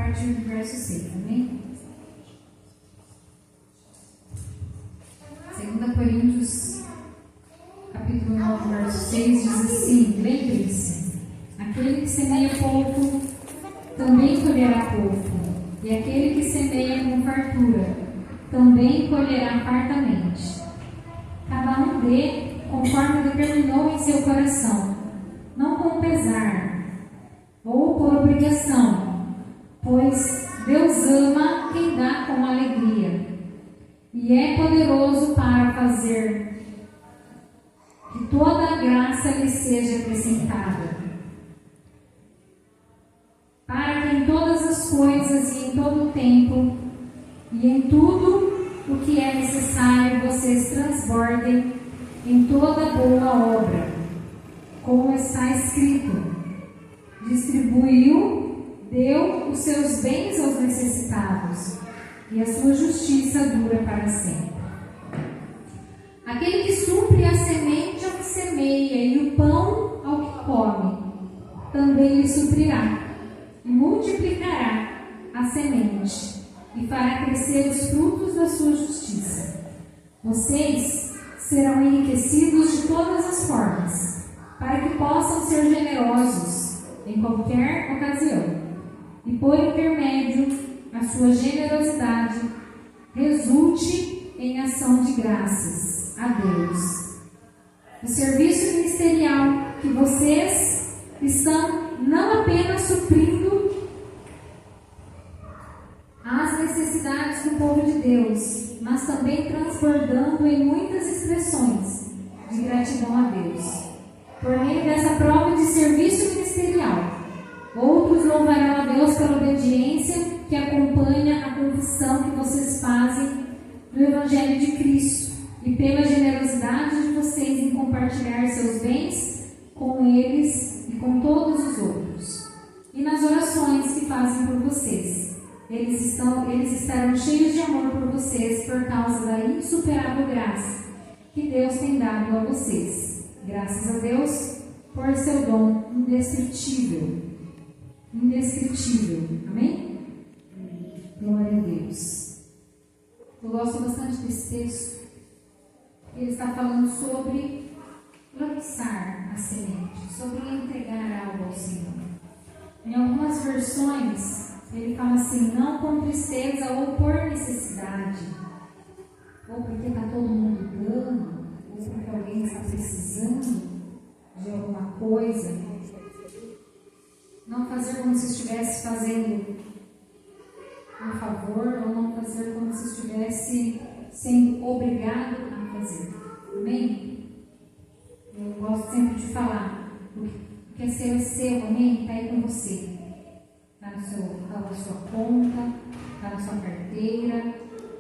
partir do verso 6, amém? 2 Coríntios, capítulo 9, verso 6, diz assim: lembre-se, aquele que semeia pouco, também colherá pouco, e aquele que semeia com fartura, também colherá fartamente. Cada um dê conforme determinou em seu coração, não com pesar, ou por obrigação, pois Deus ama quem dá com alegria, e é poderoso para fazer que toda a graça lhe seja acrescentada, para que em todas as coisas e em todo o tempo e em tudo o que é necessário vocês transbordem em toda boa obra, como está escrito: distribuiu, deu os seus bens aos necessitados, e a sua justiça dura para sempre. Aquele que supre a semente ao que semeia e o pão ao que come, também lhe suprirá e multiplicará a semente e fará crescer os frutos da sua justiça. Vocês serão enriquecidos de todas as formas, para que possam ser generosos em qualquer ocasião, e por intermédio a sua generosidade resulte em ação de graças a Deus. O serviço ministerial que vocês estão não apenas suprindo as necessidades do povo de Deus, mas também transbordando em muitas expressões de gratidão a Deus. Por meio dessa prova de serviço ministerial, outros louvarão a Deus pela obediência que acompanha a confissão que vocês fazem do Evangelho de Cristo e pela generosidade de vocês em compartilhar seus bens com eles e com todos os outros. E nas orações que fazem por vocês, eles estarão cheios de amor por vocês por causa da insuperável graça que Deus tem dado a vocês. Graças a Deus por seu dom indescritível. Indescritível. Amém? Glória a Deus. Eu gosto bastante desse texto. Ele está falando sobre lançar a semente, sobre entregar algo ao Senhor. Em algumas versões, ele fala assim: não com tristeza ou por necessidade, ou porque está todo mundo dando, ou porque alguém está precisando de alguma coisa. Não fazer como se estivesse fazendo um favor, ou não fazer como se estivesse sendo obrigado a fazer. Amém? Eu gosto sempre de falar: o que é seu, amém? Está aí com você. Está na sua conta, está na sua carteira,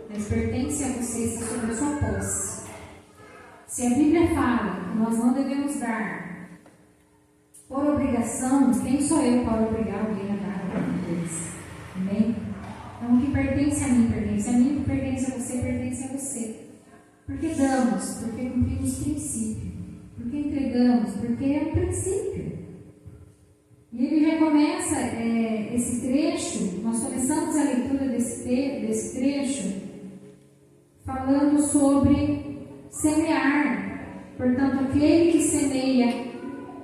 mas pertence a você, está sobre a sua posse. Se a Bíblia fala que nós não devemos dar por obrigação, quem sou eu para obrigar alguém a dar alguma coisa? Amém? Então, o que pertence a mim, pertence a mim, o que pertence a você, pertence a você. Porque damos, porque cumprimos princípio, porque entregamos, porque é um princípio. E ele já começa esse trecho, nós começamos a leitura desse trecho falando sobre semear. Portanto, aquele que semeia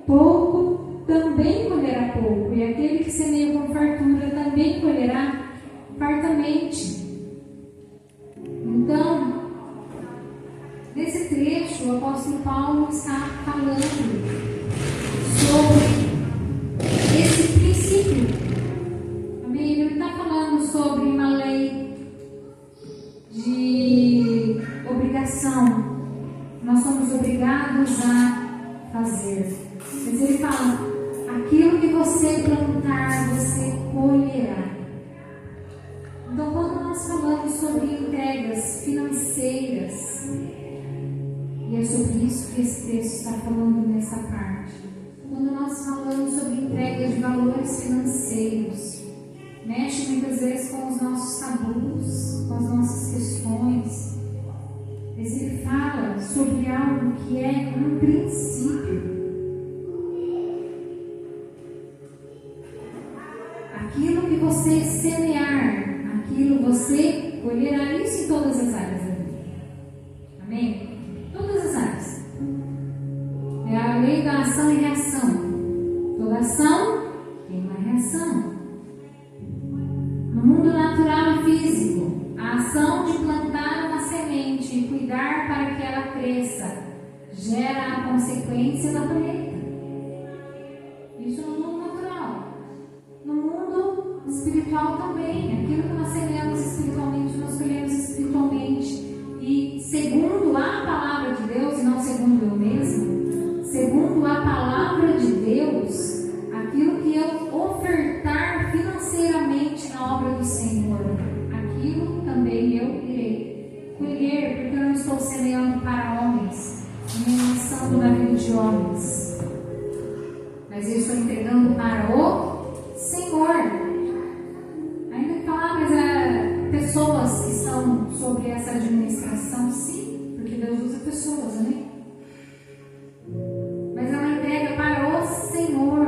pouco também colherá pouco, e aquele que semeia com fartura também colherá fartamente. Então, nesse trecho, o apóstolo Paulo está falando sobre esse princípio. Amém? Ele não está falando sobre uma lei de obrigação. Nós somos obrigados a fazer. Mas ele fala: aquilo que você plantar, você colherá. Então, quando nós falamos sobre entregas financeiras, e é sobre isso que esse texto está falando nessa parte. Quando nós falamos sobre entrega de valores financeiros, mexe muitas vezes com os nossos tabus, com as nossas questões. Mas ele fala sobre algo que é um princípio. Aquilo que você semeia todas as áreas da vida. Amém? Todas as áreas. É a lei da ação e reação. Toda ação tem uma reação. No mundo natural e físico, a ação de plantar uma semente e cuidar para que ela cresça gera a consequência da colheita. Isso no mundo natural. No mundo espiritual também. Aquilo que nós semeamos espiritualmente, nós colhemos espiritualmente. E segundo a palavra de Deus, e não segundo eu mesmo, segundo a palavra de Deus, aquilo que eu ofertar financeiramente na obra do Senhor, aquilo também eu irei colher, porque eu não estou semeando para homens, nem lançando na vida de homens, mas eu estou entregando para o Senhor. Ainda que falar, mas pessoas que estão sobre essa administração, sim, porque Deus usa pessoas, né? Mas ela entrega para o Senhor.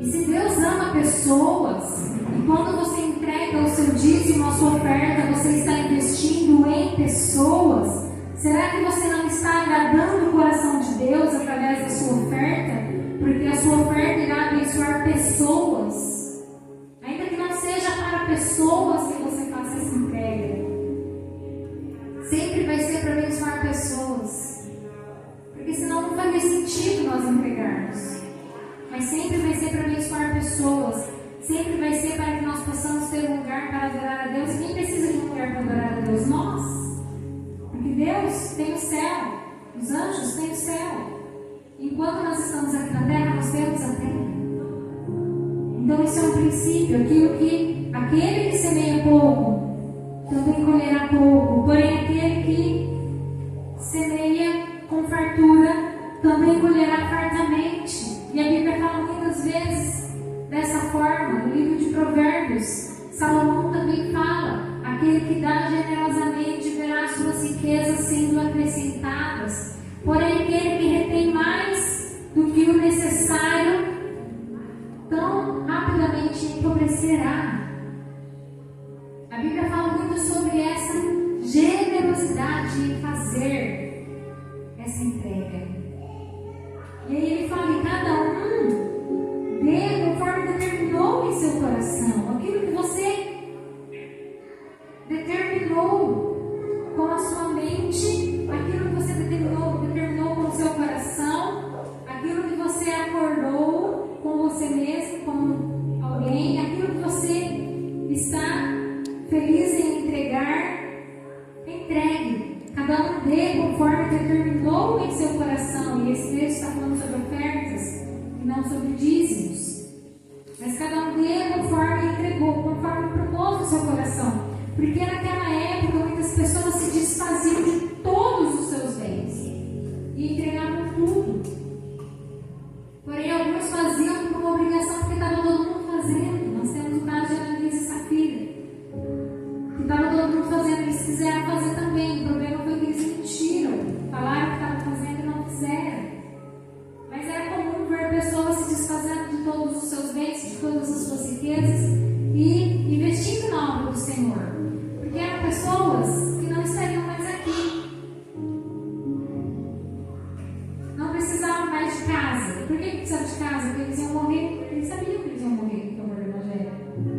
E se Deus ama pessoas, e quando você entrega o seu dízimo, a sua oferta, você está investindo em pessoas, será que você não está agradando o coração de Deus através da sua oferta? Porque a sua oferta irá abençoar pessoas. Ainda que não seja para pessoas que você faça essa entrega, sempre vai ser para abençoar pessoas. Porque senão não faria sentido nós entregarmos. Mas sempre vai ser para abençoar pessoas. Sempre vai ser para que nós possamos ter um lugar para adorar a Deus. E quem precisa de um lugar para adorar a Deus? Nós. Porque Deus tem o céu. Os anjos têm o céu. Enquanto nós estamos aqui na terra, nós temos a terra. Então isso é um princípio. Aquele que semeia pouco, também colherá pouco. Porém, aquele que semeia com fartura, também colherá fartamente. E a Bíblia fala muitas vezes dessa forma. No livro de Provérbios, Salomão também fala: aquele que dá generosamente verá suas riquezas sendo acrescentadas. Porém, aquele que retém mais do que o necessário, tão rapidamente empobrecerá. A Bíblia fala muito sobre essa generosidade em fazer essa entrega. E aí ele fala: e cada um dê conforme determinou em seu coração. Aquilo que você determinou com a sua mente, aquilo que você determinou com o seu coração, aquilo que você acordou com você mesmo, com alguém, aquilo que você está feliz em entregar, entregue. Cada um dê conforme determinou em seu coração. E esse texto está falando sobre ofertas e não sobre dízimos. Mas cada um dê conforme entregou, conforme propôs no seu coração. Porque naquela época muitas pessoas se desfaziam de todos os seus bens e entregavam tudo. Porém, alguns faziam por uma obrigação, porque estava todo mundo fazendo. Nós temos o caso de Ananias e Safira, que estava todo mundo fazendo, eles quiseram fazer também. O problema foi que eles mentiram, falaram que estavam fazendo e não fizeram. Mas era comum ver pessoas se desfazendo de todos os seus bens, de todas as suas riquezas e investindo na obra do Senhor. Porque eram pessoas que não estariam mais aqui, não precisavam mais de casa. Por que precisavam de casa? Porque eles iam morrer. Eles sabiam que eles iam morrer no Evangelho.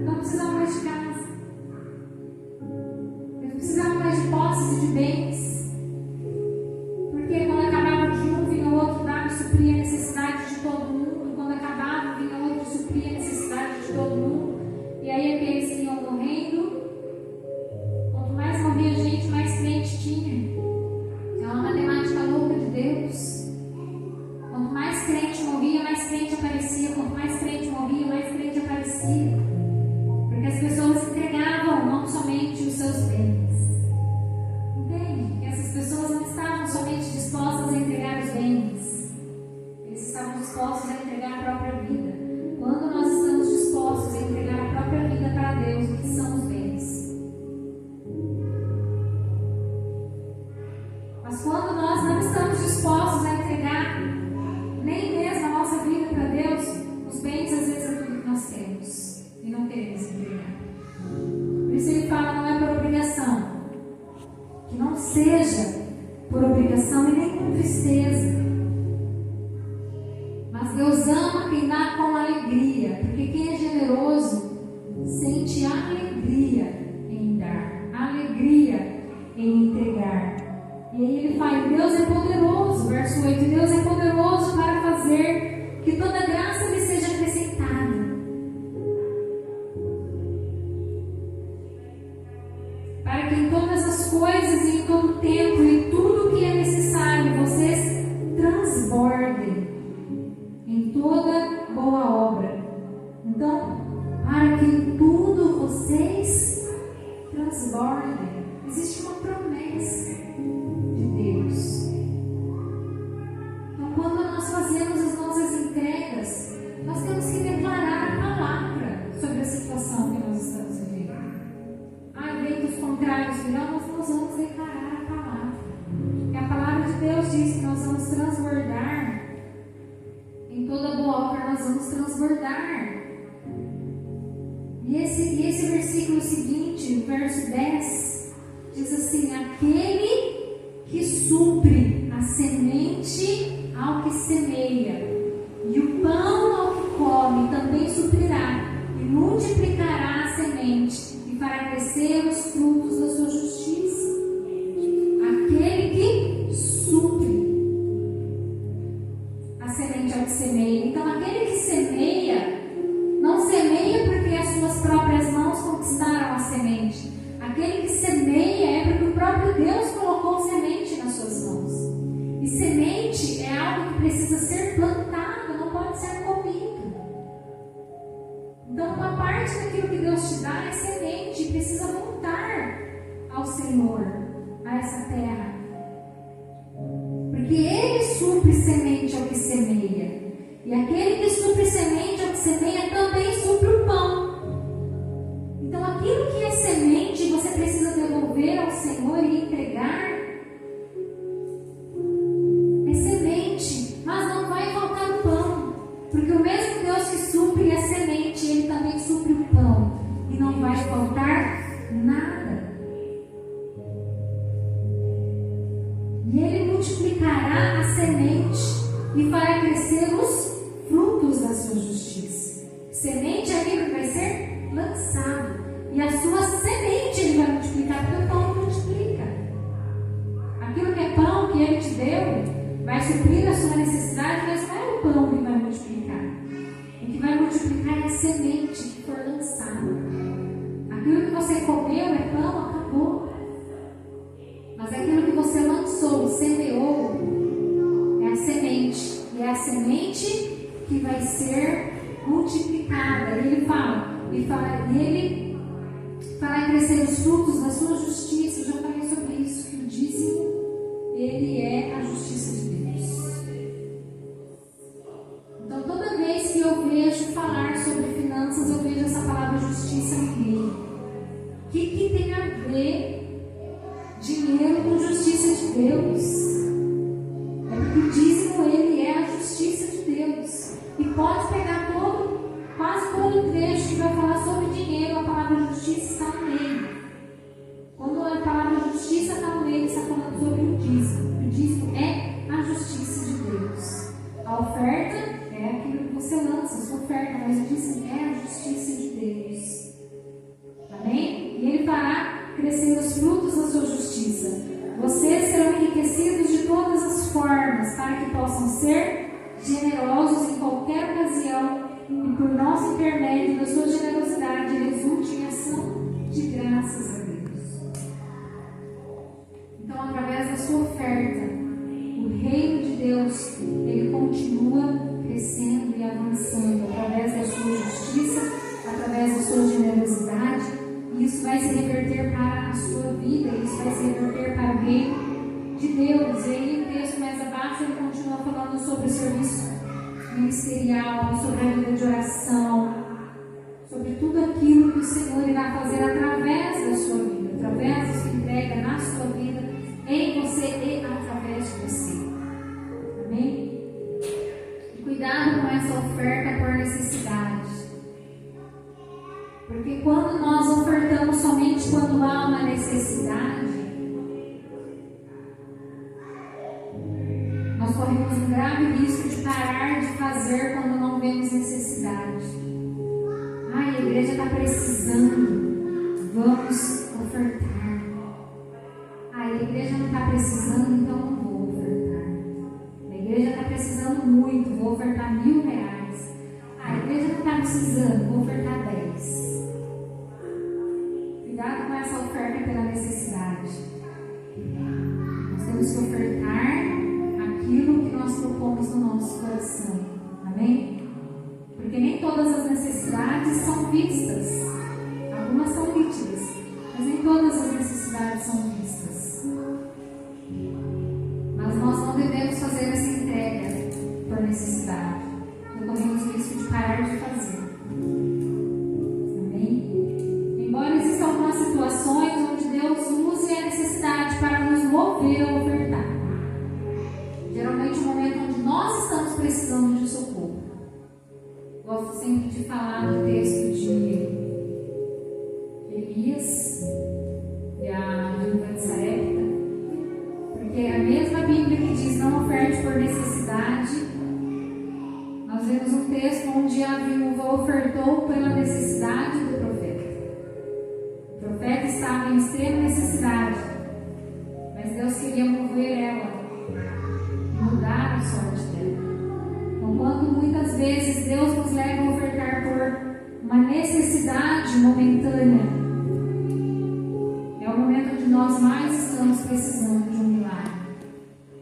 Não precisavam mais de casa. Eles precisavam mais de posses e de bens. Porque quando acabava de um, vinha o outro dava e supria a necessidade de todo mundo. Quando acabava, vinha o outro e supria a necessidade de todo mundo. E aí aqueles que iam morrendo, quanto mais morria gente, mais crente tinha. É uma matemática louca de Deus. Quanto mais crente morria, mais crente aparecia. Quanto mais crente morria, mais crente aparecia. Porque as pessoas entregavam não somente os seus bens. Entende? alegria, porque quem é generoso sente alegria em dar, alegria em entregar. E aí ele fala, Deus é poderoso, verso 8, Deus é poderoso para fazer que toda graça lhe seja acrescentada. Para que em todas as coisas e em todo tempo e tudo o que é necessário, vocês transbordem em toda boa obra. Então, para que em tudo vocês transbordem. Existe uma promessa de Deus. Então, quando nós fazemos as nossas entregas, nós temos que declarar a palavra sobre a situação que nós estamos vivendo. Ventos contrários virão, nós vamos declarar a palavra. E a palavra de Deus diz que nós vamos transbordar. Em toda boa obra nós vamos transbordar. E esse versículo seguinte, verso 10, diz assim: aquele que supre a semente ao que semeia, e o pão ao que come, também suprirá, e multiplicará a semente, e fará crescer os frutos da sua justiça. Aquele que supre a semente ao que semeia. Então, aquele que semeia, não semeia porque as suas próprias mãos conquistaram a semente. Aquele que semeia é porque o próprio Deus colocou semente nas suas mãos. E semente é algo que precisa ser plantado, não pode ser comido. Então, uma parte daquilo que Deus te dá é semente e precisa voltar ao Senhor, a essa terra. Porque Ele supre semente ao que semeia. E aquele que supre semente ao que semeia também supre o pão. Então, aquilo que é semente, você precisa devolver ao Senhor e entregar. É semente, mas não vai faltar o pão. Porque o mesmo Deus que supre a semente, Ele também supre o pão. E não vai faltar nada. E Ele multiplicará a semente e fará crescer os frutos da sua justiça. Semente é aquilo que vai ser lançado. E a sua semente Ele vai multiplicar, porque o pão multiplica. Aquilo que é pão que Ele te deu vai suprir a sua necessidade, mas não é o pão que vai multiplicar. O que vai multiplicar é a semente que for lançada. Aquilo que você comeu é pão, acabou. Mas aquilo que você lançou, semeou, é a semente. E é a semente que vai ser multiplicada. E ele fará crescer os frutos da sua justiça. Eu já falei sobre isso, que o dízimo, ele é a justiça de Deus. Então, toda vez que eu vejo falar sobre finanças, eu vejo essa palavra justiça no meio. O que tem a ver dinheiro com justiça de Deus? É porque o dízimo, ele é a justiça de Deus. E pode pegar quase todo o trecho que vai falar sobre dinheiro, a palavra justiça está no meio. Quando a palavra justiça está no meio, está falando sobre o dízimo. O dízimo é a justiça de Deus. A oferta é aquilo que você lança, a sua oferta, mas o dízimo é a justiça de Deus. Amém? E Ele fará crescer os frutos da sua justiça. Vocês serão enriquecidos de todas as formas, para que possam ser generosos em qualquer ocasião, e por nosso intermédio da sua generosidade resulte em ação de graças a Deus. Então, através da sua oferta, o reino de Deus, ele continua crescendo e avançando, através da sua justiça, através da sua generosidade, e isso vai se reverter para a sua vida, isso vai se reverter para o reino de Deus. E aí, o texto mais abaixo, ele continua falando sobre o serviço ministerial, sobre a vida de oração, sobre tudo aquilo que o Senhor irá fazer através da sua vida, através da sua entrega na sua vida, em você e através de você. Amém? E cuidado com essa oferta por necessidade. Porque quando nós ofertamos somente quando há uma necessidade, nós corremos um grave risco de parar de fazer quando não vemos necessidade. a igreja está precisando, vamos ofertar. A igreja não está precisando, então não vou ofertar. A igreja está precisando muito, vou ofertar R$1.000. A igreja não está precisando, vou ofertar 10. Cuidado com essa oferta pela necessidade. Nós temos que ofertar aquilo que nós propomos no nosso coração. Amém? Porque nem todas as necessidades são vistas. Algumas são nítidas, mas nem todas as necessidades são vistas. Mas nós não devemos fazer essa entrega por necessidade. Não corremos o risco de parar de fazer. Amém? Embora existam algumas situações onde Deus use a necessidade para nos mover a ofertar. Geralmente, no momento onde nós estamos precisando de socorro. Gosto sempre de falar do texto de Elias e a viúva de Sarepta, porque é a mesma Bíblia que diz não oferte por necessidade. Nós vemos um texto onde a viúva ofertou pela necessidade do profeta. O profeta estava em extrema necessidade, mas Deus queria mover ela, mudar a sorte dela. Então, quando muitas vezes Deus nos leva a ofertar por uma necessidade momentânea, é o momento onde nós mais estamos precisando de um milagre.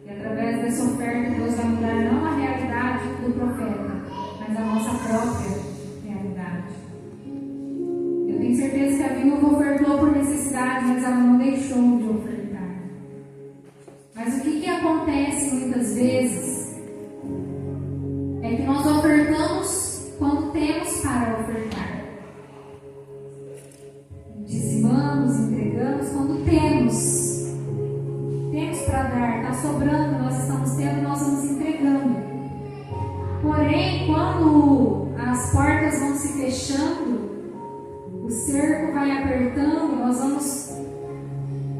E através dessa oferta, Deus vai mudar não a realidade do profeta, mas a nossa própria realidade. Eu tenho certeza que a viúva ofertou por necessidade, mas ela não deixou de ofertar. Mas o que acontece muitas vezes é que nós ofertamos quando temos para ofertar. Dizimamos, entregamos quando temos. Temos para dar, está sobrando, nós estamos tendo, nós vamos entregando. Porém, quando as portas vão se fechando, o cerco vai apertando, nós vamos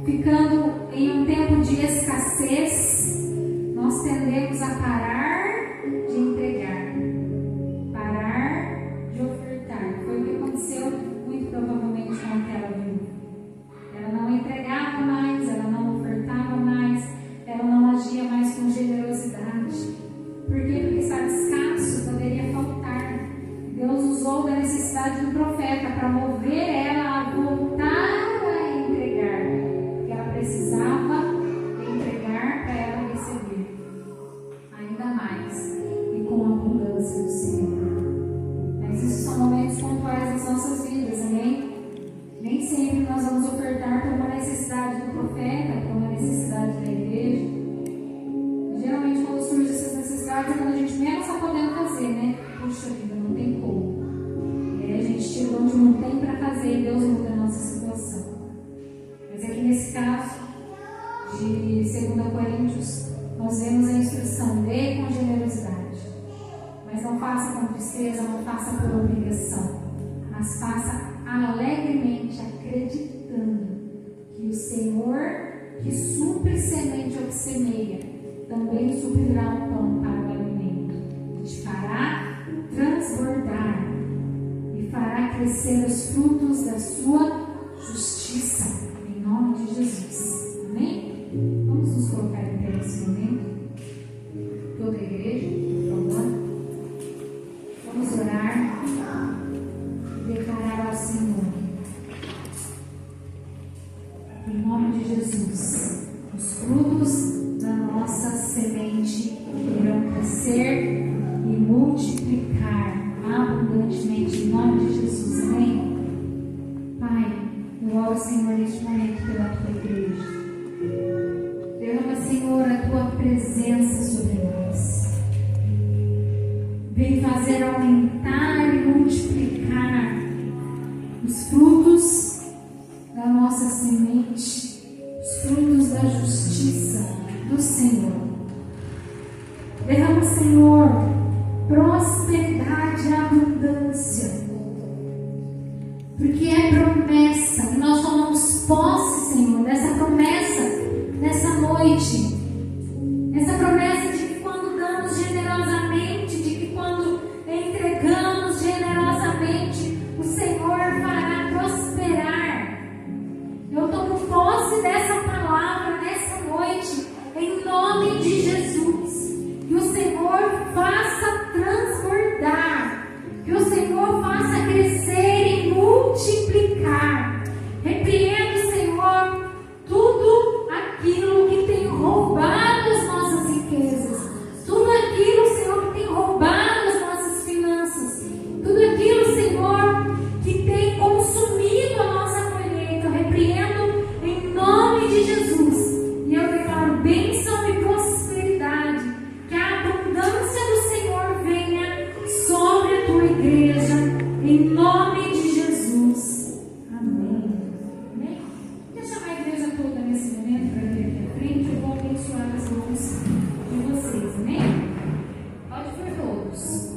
ficando em um tempo de escassez, nós tendemos a parar de entregar, parar de ofertar. Foi o que aconteceu muito provavelmente com aquela viúva. Ela não entregava mais, ela não ofertava mais, ela não agia mais com generosidade. Por quê? Porque estava escasso, poderia faltar. Deus usou da necessidade do profeta para mover ela a voltar a entregar, porque ela precisava entregar para ela receber ainda mais e com a abundância do Senhor. Mas isso são momentos pontuais das nossas vidas, amém? Nem sempre nós vamos ofertar por uma necessidade do profeta, por uma necessidade da igreja. Geralmente, quando surgem essas necessidades, é quando a gente menos está podendo fazer, né? Puxa vida, não tem como. E aí a gente tira onde não tem para fazer e Deus muda a nossa situação. Mas aqui nesse caso de 2 Coríntios, nós vemos a instrução: dê com generosidade. Mas não faça com tristeza, não faça por obrigação, mas faça alegremente, acreditando que o Senhor, que supre semente ao que semeia, também suprirá o pão para o alimento, e te fará transbordar e fará crescer os frutos da sua justiça, em nome de Jesus. Amém? Vamos nos colocar em pé nesse momento. Toda a igreja, por favor. Vamos orar e declarar ao Senhor, em nome de Jesus, os frutos da nossa semente irão crescer e multiplicar abundantemente, em nome de Jesus. Amém? Pai, eu oro, Senhor, neste momento pela tua igreja. Derrama, Senhor, a tua presença sobre nós. Vem fazer aumentar e multiplicar os frutos da nossa semente, os frutos da justiça do Senhor. Derrama, Senhor, prosperidade e abundância, porque é promessa, e nós tomamos posse, Senhor, dessa promessa nessa noite. Essa promessa de que quando damos generosamente, de que quando entregamos generosamente, o Senhor Em nome de Jesus. Amém. Amém? Deixa chamar a igreja toda nesse momento para vir aqui à frente. Eu vou abençoar as mãos de vocês. Amém? Pode vir todos.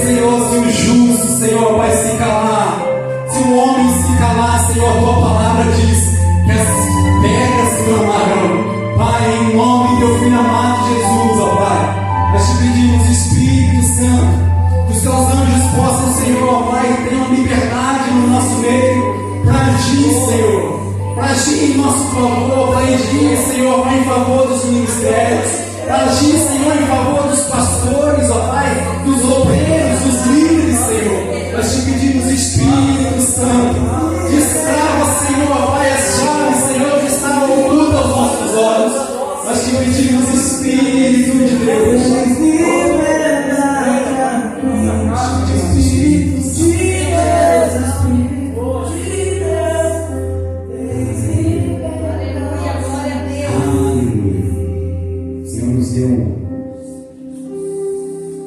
Senhor, se o justo, Senhor, agir em nosso favor, para agir, Senhor, em favor dos ministérios, para agir, Senhor, em favor dos pastores, ó Pai, dos obreiros, dos líderes, Senhor. Nós te pedimos, Espírito Santo, destrava, Senhor, ó Pai, as chaves, Senhor, que está oculta aos nossos olhos. Nós te pedimos, Espírito de Deus, Espírito de Deus. Deu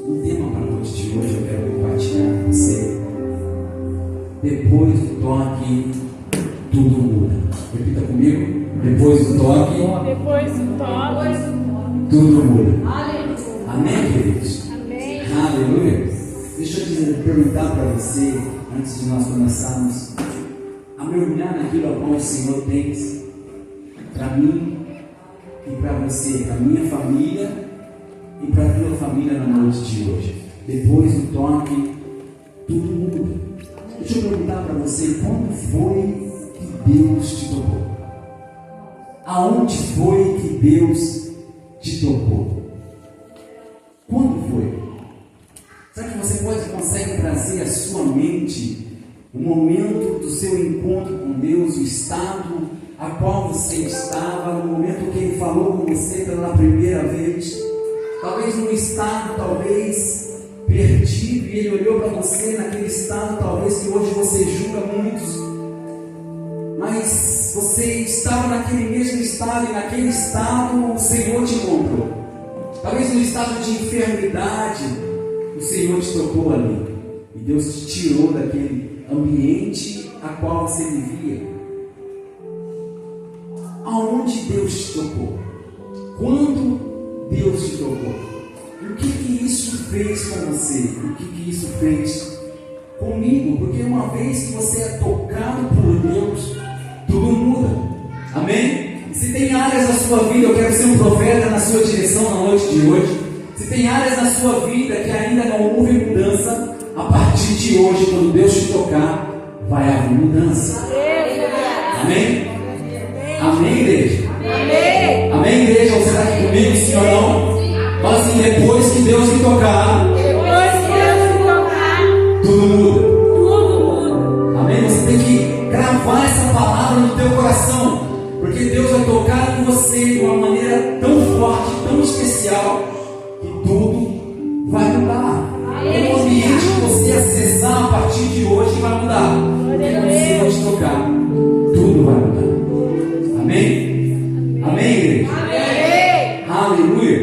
um tema para a noite de hoje, eu quero compartilhar com você. Depois do toque, tudo muda. Repita comigo. Depois do toque, tudo muda. Amém, queridos? Amém. Aleluia. Deixa eu perguntar para você, antes de nós começarmos a mergulhar naquilo a qual o Senhor tem para mim e para você, para a minha família e para a tua família na noite de hoje. Depois do toque, tudo muda. Deixa eu perguntar para você, quando foi que Deus te tocou? Aonde foi que Deus te tocou? Quando foi? Será que você consegue trazer à sua mente o momento do seu encontro com Deus, o estado a qual você estava, no momento que Ele falou com você pela primeira vez? Talvez num estado, talvez perdido, e Ele olhou para você naquele estado, talvez que hoje você julga muitos, mas você estava naquele mesmo estado, e naquele estado o Senhor te encontrou. Talvez num estado de enfermidade, o Senhor te tocou ali, e Deus te tirou daquele ambiente a qual você vivia. Aonde Deus te tocou? Quando Deus te tocou? E o que isso fez com você? O que isso fez comigo? Porque uma vez que você é tocado por Deus, tudo muda. Amém? E se tem áreas da sua vida, eu quero ser um profeta na sua direção na noite de hoje. Se tem áreas da sua vida que ainda não houve mudança, a partir de hoje, quando Deus te tocar, vai haver mudança. Amém? Amém, igreja? Amém. Amém, igreja? Você está aqui comigo, sim ou não? Fala assim, depois que Deus me tocar, tudo muda. Amém? Você tem que gravar essa palavra no teu coração, porque Deus vai tocar em você de uma maneira tão forte, tão especial, que tudo vai mudar. O ambiente que você acessar a partir de hoje vai mudar. Porque quando o Senhor te tocar, tudo vai mudar. Amém? Amém, igreja? Amém. Aleluia.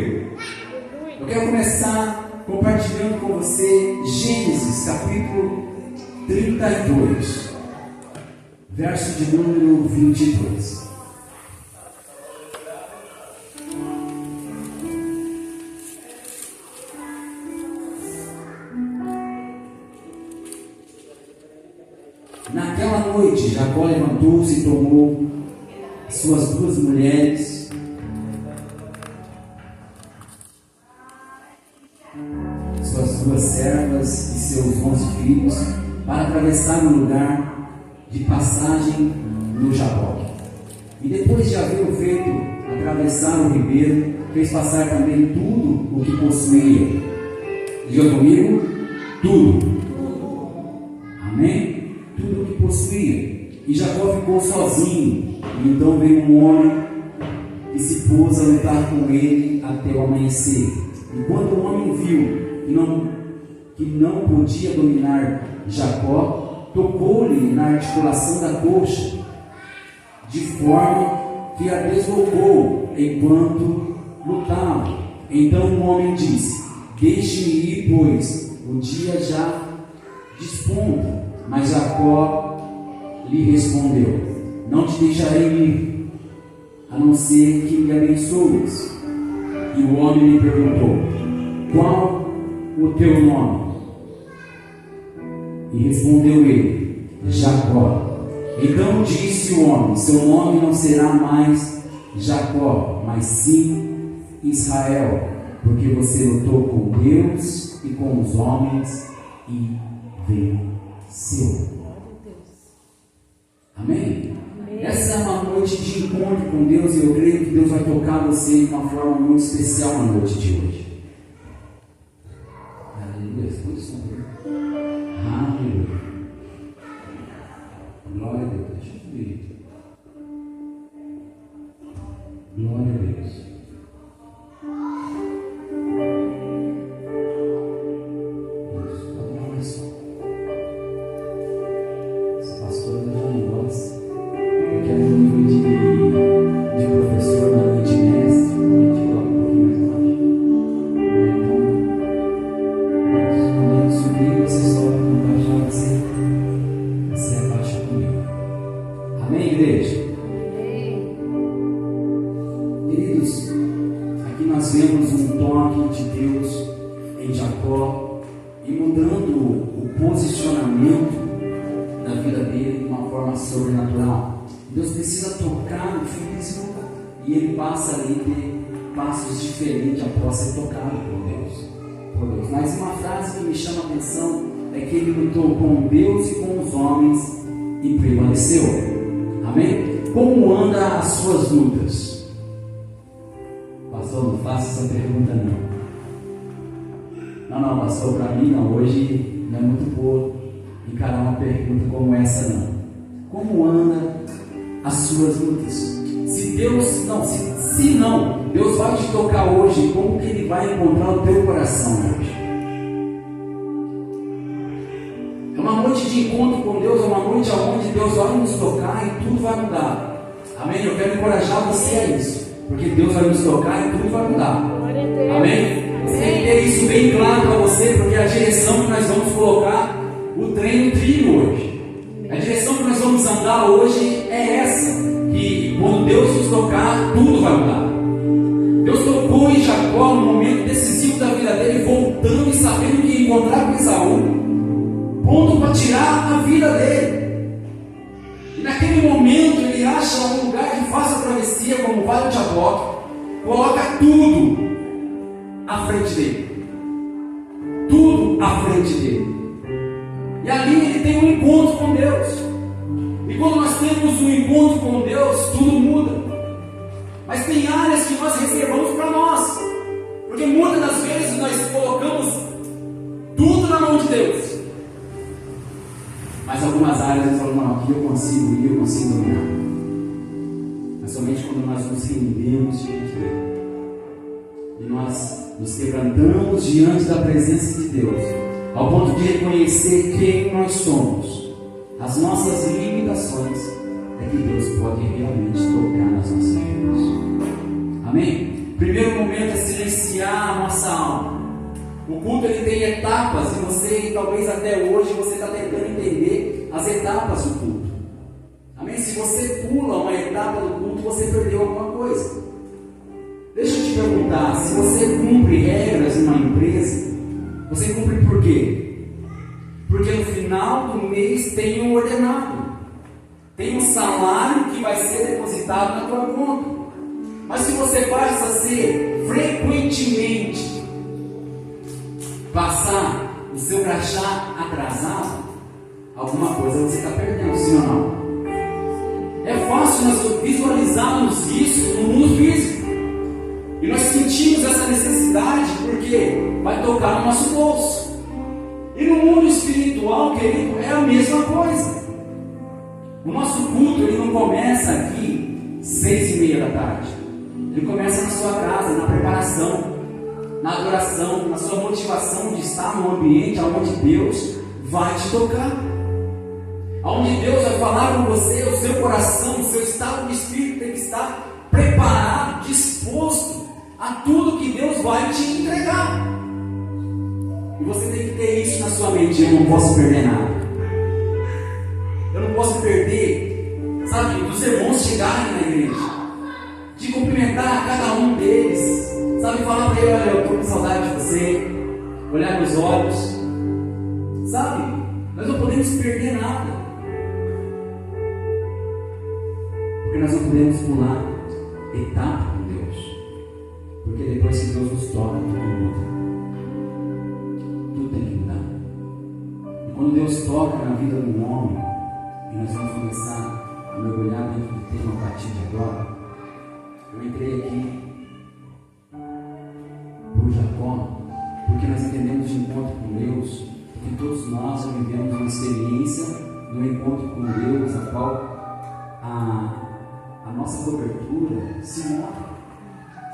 Eu quero começar compartilhando com você Gênesis capítulo 32, verso de número 22. Naquela noite, Jacó levantou-se e tomou suas duas mulheres, suas duas servas e seus 11 filhos, para atravessar o lugar de passagem no Jaboque. E depois de haver feito atravessar o ribeiro, fez passar também tudo o que possuía. Diga comigo, tudo. Amém? Tudo o que possuía. E Jacó ficou sozinho. E então veio um homem que se pôs a lutar com ele até o amanhecer. E quando o homem viu que não podia dominar Jacó, tocou-lhe na articulação da coxa, de forma que a deslocou enquanto lutava. Então o homem disse: deixe-me ir, pois o dia já desponta. Mas Jacó lhe respondeu: não te deixarei ir, a não ser que me abençoes. E o homem lhe perguntou: qual o teu nome? E respondeu ele: Jacó. Então disse o homem: seu nome não será mais Jacó, mas sim Israel, porque você lutou com Deus e com os homens e venceu. Amém? Essa é uma noite noite de encontro com Deus e eu creio que Deus vai tocar você de uma forma muito especial na noite de hoje. Aleluia. Escuta isso. Aleluia. Glória a Deus. Deixa eu ver. Glória a Deus. Isso, olha só. Esse pastor já não gosta. Porque é no nível de professor, na noite de mestre, a gente coloca um pouquinho mais baixo. Quando eu subir, você sobe no cajado assim. Você abaixa comigo. Amém, igreja? Queridos, aqui nós vemos um toque de Deus em Jacó e mudando o posicionamento da vida dele de uma forma sobrenatural. Deus precisa tocar no físico e ele passa ali a ter passos diferentes após ser tocado por Deus. Mas uma frase que me chama a atenção é que ele lutou com Deus e com os homens e prevaleceu. Amém? Como anda as suas lutas? Pastor, não faça essa pergunta não. Não, pastor, para mim não. Hoje não é muito boa encarar uma pergunta como essa não. Como anda as suas lutas? Se Deus não, se não, Deus vai te tocar hoje, como que Ele vai encontrar o teu coração hoje? É uma noite de encontro com Deus, é uma noite onde Deus vai nos tocar e tudo vai mudar. Amém? Eu quero encorajar você a isso, porque Deus vai nos tocar e tudo vai mudar. Amém? Você tem que ter isso bem claro para você, porque a direção que nós vamos colocar o trem no trilho hoje. A direção que nós vamos andar hoje é essa, que quando Deus nos tocar, tudo vai mudar. Deus tocou em Jacó no momento decisivo da vida dele, voltando e sabendo que ia encontrar com Esaú, pronto para tirar a vida dele. E naquele momento ele acha um lugar de fácil travessia, como o Vale de Jaboque, coloca tudo à frente dele. Tudo à frente dele. E ali ele tem um encontro com Deus. E quando nós temos um encontro com Deus, tudo muda. Mas tem áreas que nós reservamos para nós. Porque muitas das vezes nós colocamos tudo na mão de Deus. Mas algumas áreas nós falamos, não, aqui eu consigo ir, eu consigo dominar. Mas somente quando nós nos rendemos diante dele. E nós nos quebrantamos diante da presença de Deus. Ao ponto de reconhecer quem nós somos, as nossas limitações, é que Deus pode realmente tocar nas nossas vidas. Amém? Primeiro momento é silenciar a nossa alma. O culto ele tem etapas e você, talvez até hoje, você está tentando entender as etapas do culto. Amém? Se você pula uma etapa do culto, você perdeu alguma coisa. Deixa eu te perguntar, se você cumpre regras em uma empresa, você cumpre por quê? Porque no final do mês tem um ordenado, tem um salário que vai ser depositado na tua conta. Mas se você passa a ser frequentemente passar o seu crachá atrasado, alguma coisa você está perdendo, sim ou não? É fácil nós visualizarmos isso no mundo físico. E nós sentimos essa necessidade porque vai tocar no nosso bolso. E no mundo espiritual, querido, é a mesma coisa. O nosso culto ele não começa aqui 6:30 da tarde. Ele começa na sua casa, na preparação, na adoração, na sua motivação de estar no ambiente onde Deus vai te tocar. Onde Deus vai falar com você, o seu coração, o seu estado de espírito tem que estar preparado, disposto a tudo que Deus vai te entregar. E você tem que ter isso na sua mente. Eu não posso perder nada. Eu não posso perder, sabe, dos irmãos chegarem na igreja, de cumprimentar cada um deles, sabe, falar para ele, olha, eu estou com saudade de você, olhar nos olhos, sabe, nós não podemos perder nada, porque nós não podemos pular etapa com Deus, porque depois que Deus nos toca, tudo muda. Tudo tem que mudar. E quando Deus toca na vida de um homem, e nós vamos começar mergulhar dentro do tema a partir de agora, eu entrei aqui por Jacó, porque nós entendemos de encontro com Deus, que todos nós já vivemos uma experiência do encontro com Deus, a qual a nossa cobertura se move.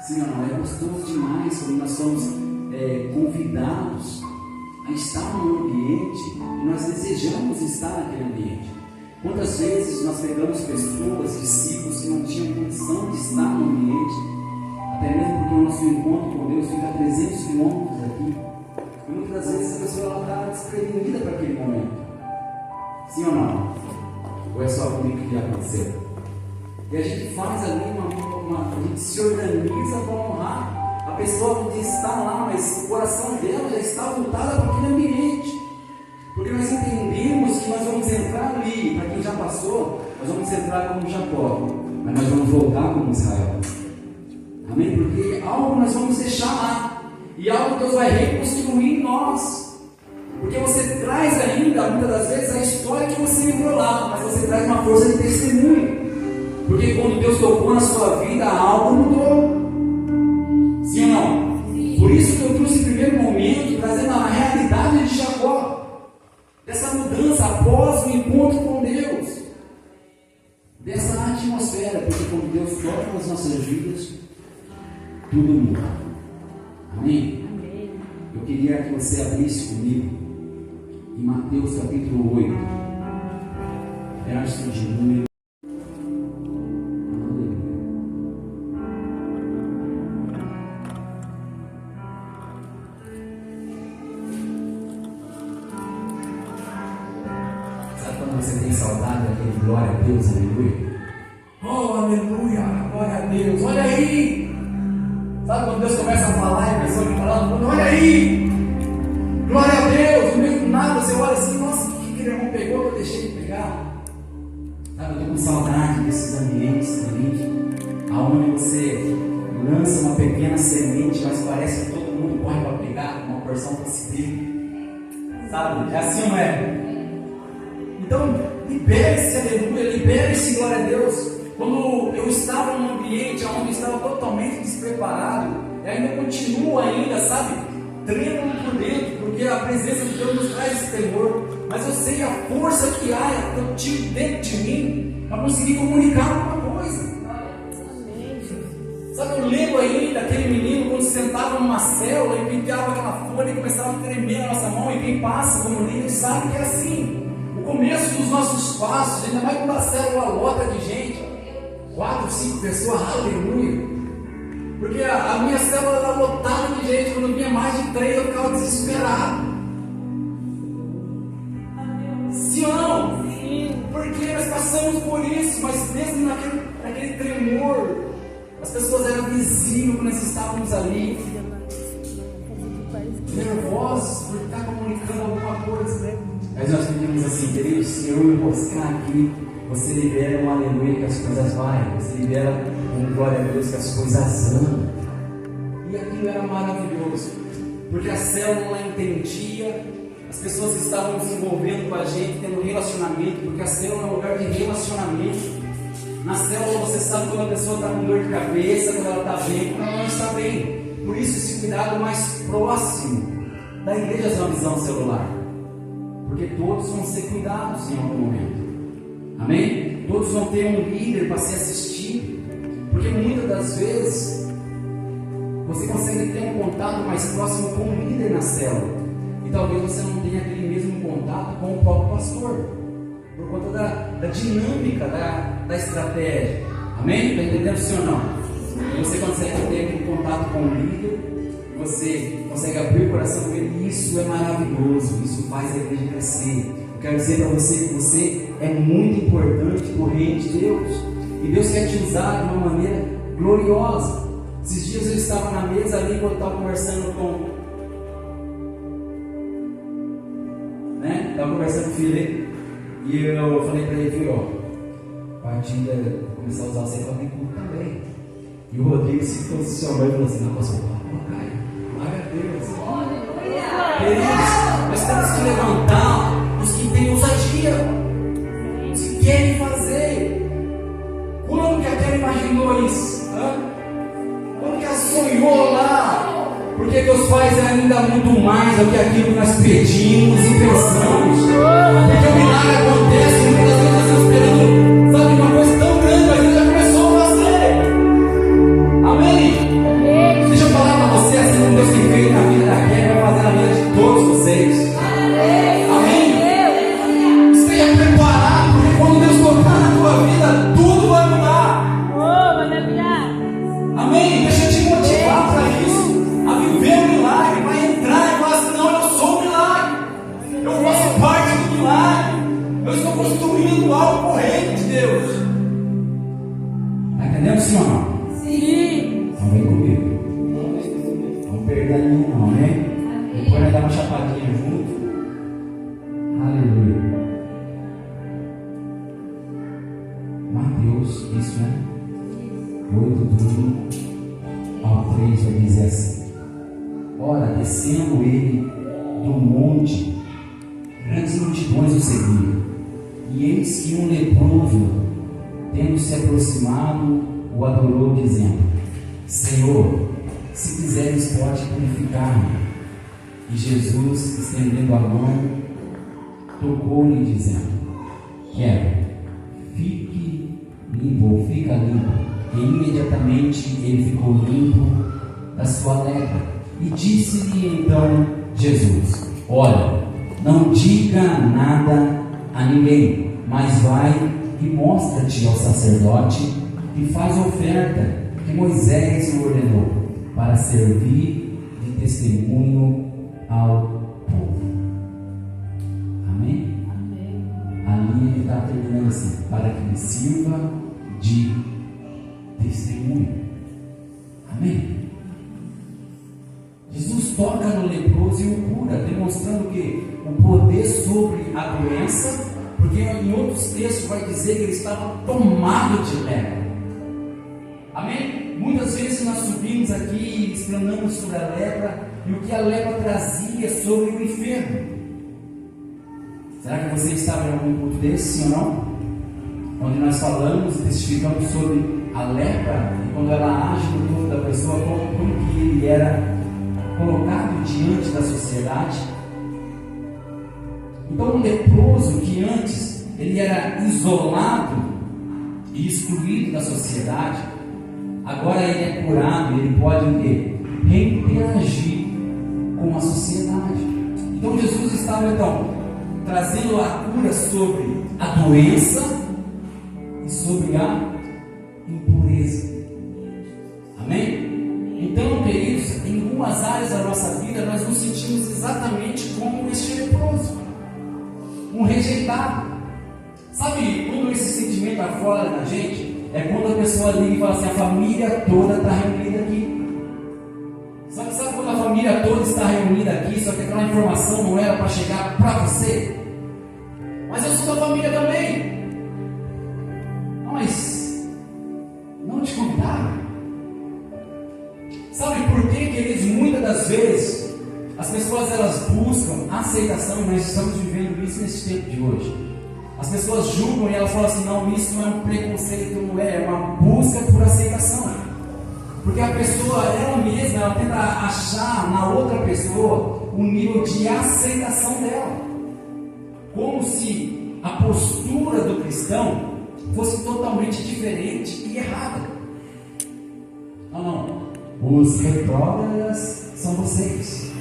Sim ou não? É gostoso demais quando nós somos convidados a estar num ambiente e nós desejamos estar naquele ambiente. Quantas vezes nós pegamos pessoas, discípulos que não tinham condição de estar no ambiente, até mesmo porque o nosso encontro com Deus fica a 300 quilômetros aqui, e muitas vezes a pessoa está desprevenida para aquele momento. Sim ou não? Ou é só comigo que aconteceu? E a gente faz ali a gente se organiza para honrar a pessoa que está lá, mas o coração dela já está voltado para aquele ambiente. Porque nós entendemos que nós vamos entrar ali, para quem já passou, nós vamos entrar como Jacó, mas nós vamos voltar como Israel. Amém? Porque algo nós vamos deixar lá, e algo Deus vai reconstruir em nós. Porque você traz ainda, muitas das vezes, a história que você lembrou lá, mas você traz uma força de testemunho. Porque quando Deus tocou na sua vida, algo mudou. Sim ou não? Sim. Por isso que eu trouxe o primeiro momento, trazendo a realidade de Jacó. Dessa mudança após o encontro com Deus. Dessa atmosfera. Porque quando Deus toca nas nossas vidas, tudo muda. Amém? Amém. Eu queria que você abrisse comigo em Mateus capítulo 8, verso de número. Você tem saudade daquele glória a Deus, aleluia? Oh, aleluia, glória a Deus, olha aí! Sabe quando Deus começa a falar e a pessoa que falando, olha aí! Glória a Deus, no meio do nada você olha assim, nossa, o que aquele irmão pegou que eu deixei de pegar? Sabe, eu estou com saudade desses ambientes também, aonde você lança uma pequena semente, mas parece que todo mundo corre para pegar uma porção para se ter. Sabe, é assim ou não é? Então, libere-se, aleluia, libere-se, glória a Deus. Quando eu estava num ambiente onde eu estava totalmente despreparado, e ainda continuo ainda, sabe, tremendo por dentro, porque a presença de Deus nos traz esse temor, mas eu sei a força que há, que eu tive dentro de mim, para conseguir comunicar alguma coisa. Sabe, eu lembro ainda aquele menino quando sentava numa célula e pintava aquela folha e começava a tremer na nossa mão, e quem passa como líder sabe que é assim. O começo dos nossos passos, ainda mais quando a célula lota de gente, 4, 5 pessoas, aleluia. Porque a minha célula era lotada de gente, quando vinha mais de 3 eu ficava desesperado. Sim ou não? Sim. Porque nós passamos por isso, mas mesmo naquele tremor, as pessoas eram visíveis quando nós estávamos ali, nervosos por estar comunicando alguma coisa. Mas nós pedimos assim, querido, se eu mostrar aqui, você libera um aleluia que as coisas vai, você libera um glória a Deus que as coisas andam. E aquilo era maravilhoso, porque a célula entendia, as pessoas que estavam se envolvendo com a gente, tendo relacionamento, porque a célula é um lugar de relacionamento. Na célula você sabe quando a pessoa está com dor de cabeça, quando ela está bem, quando ela não está bem. Por isso esse cuidado mais próximo da igreja é uma visão celular. Porque todos vão ser cuidados em algum momento. Amém? Todos vão ter um líder para ser assistido. Porque muitas das vezes você consegue ter um contato mais próximo com o líder na célula. E talvez você não tenha aquele mesmo contato com o próprio pastor. Por conta da dinâmica da estratégia. Amém? Está entendendo, sim ou não? E você consegue ter aquele contato com o líder. Você consegue abrir o coração com ele, e isso é maravilhoso, isso faz a igreja crescer. Eu quero dizer para você que você é muito importante para o reino de Deus, e Deus quer te usar de uma maneira gloriosa. Esses dias eu estava na mesa ali, quando eu estava conversando com o Felipe, e eu falei para ele, filho, a partir de começar a usar você para culto também. E o Rodrigo se posicionou e falou assim, não, pastor, Caio, glória a Deus. Queridos, nós temos que levantar os que têm ousadia, os que querem fazer. imaginou isso? Quando que ela sonhou lá? Porque Deus faz ainda muito mais do que aquilo que nós pedimos e pensamos. Porque o milagre acontece, muitas vezes nós estamos esperando, sabe, uma coisa tão grande, mas Ele já começou a fazer. Amém? Deixa eu falar para você, assim como Deus tem feito na vida da Kelly, vai fazer na vida de todos vocês. Amém? Esteja preparado, porque quando Deus tocar na tua vida, tudo vai mudar. Amém? Deixa eu te motivar para isso, a viver o milagre, vai entrar e falar assim: não, eu sou o milagre, eu faço parte do milagre, eu estou construindo algo com o reino de Deus. Está entendendo, sim ou não? Sim. Então vem comigo. Vamos perder a linha, não, amém? Depois nós dá uma chapadinha junto. Aleluia. Mateus, isso, né? 8, do 1 ao 3 vai dizer assim: ora, descendo ele do monte, grandes multidões o seguiam, e eis que um leproso, tendo se aproximado, o adorou, dizendo: Senhor, se quiseres, pode purificar-me. E Jesus, estendendo a mão, tocou-lhe, dizendo: quero, fique limpo, ou fica limpo. E imediatamente ele ficou limpo da sua lepra. E disse-lhe então Jesus: olha, não diga nada a ninguém, mas vai e mostra-te ao sacerdote e faz oferta que Moisés lhe ordenou, para servir de testemunho ao povo. Amém? A linha que está terminando assim: para que lhe sirva de testemunho. Amém? Jesus toca no leproso e o cura, demonstrando que o poder sobre a doença, porque em outros textos vai dizer que ele estava tomado de lepra. Amém? Muitas vezes nós subimos aqui e explanamos sobre a lepra e o que a lepra trazia sobre o enfermo. Será que você estava em algum culto desse, sim ou não? Onde nós falamos e testificamos sobre a lepra e quando ela age no corpo da pessoa, como que ele era colocado diante da sociedade. Então, um leproso que antes ele era isolado e excluído da sociedade, agora ele é curado e ele pode reinteragir com a sociedade. Então, Jesus estava trazendo a cura sobre a doença e sobre a impureza. Amém? Então, queridos, em algumas áreas da nossa vida nós nos sentimos exatamente como este leproso, um rejeitado. Sabe quando esse sentimento aflora na gente? É quando a pessoa liga e fala assim: a família toda está reunida aqui. Sabe quando a família toda está reunida aqui, só que aquela informação não era para chegar para você? Mas eu sou da família também. Mas não te convidaram. Sabe por quê, queridos? Muitas das vezes as pessoas elas buscam aceitação, e nós estamos vivendo isso nesse tempo de hoje. As pessoas julgam e elas falam assim: não, isso não é um preconceito, não é uma busca por aceitação. Porque a pessoa, ela mesma, ela tenta achar na outra pessoa um nível de aceitação dela, como se a postura do cristão fosse totalmente diferente e errada. Não. Os retrógradas são vocês.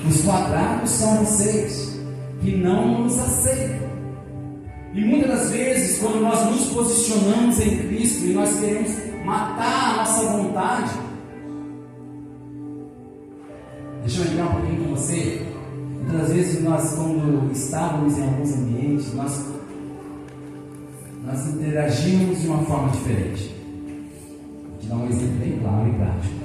Os quadrados são vocês, que não nos aceitam. E muitas das vezes, quando nós nos posicionamos em Cristo e nós queremos matar a nossa vontade, deixa eu entrar um pouquinho com você. Muitas das vezes nós, quando estávamos em alguns ambientes, nós interagimos de uma forma diferente. Vou te dar um exemplo bem claro e prático.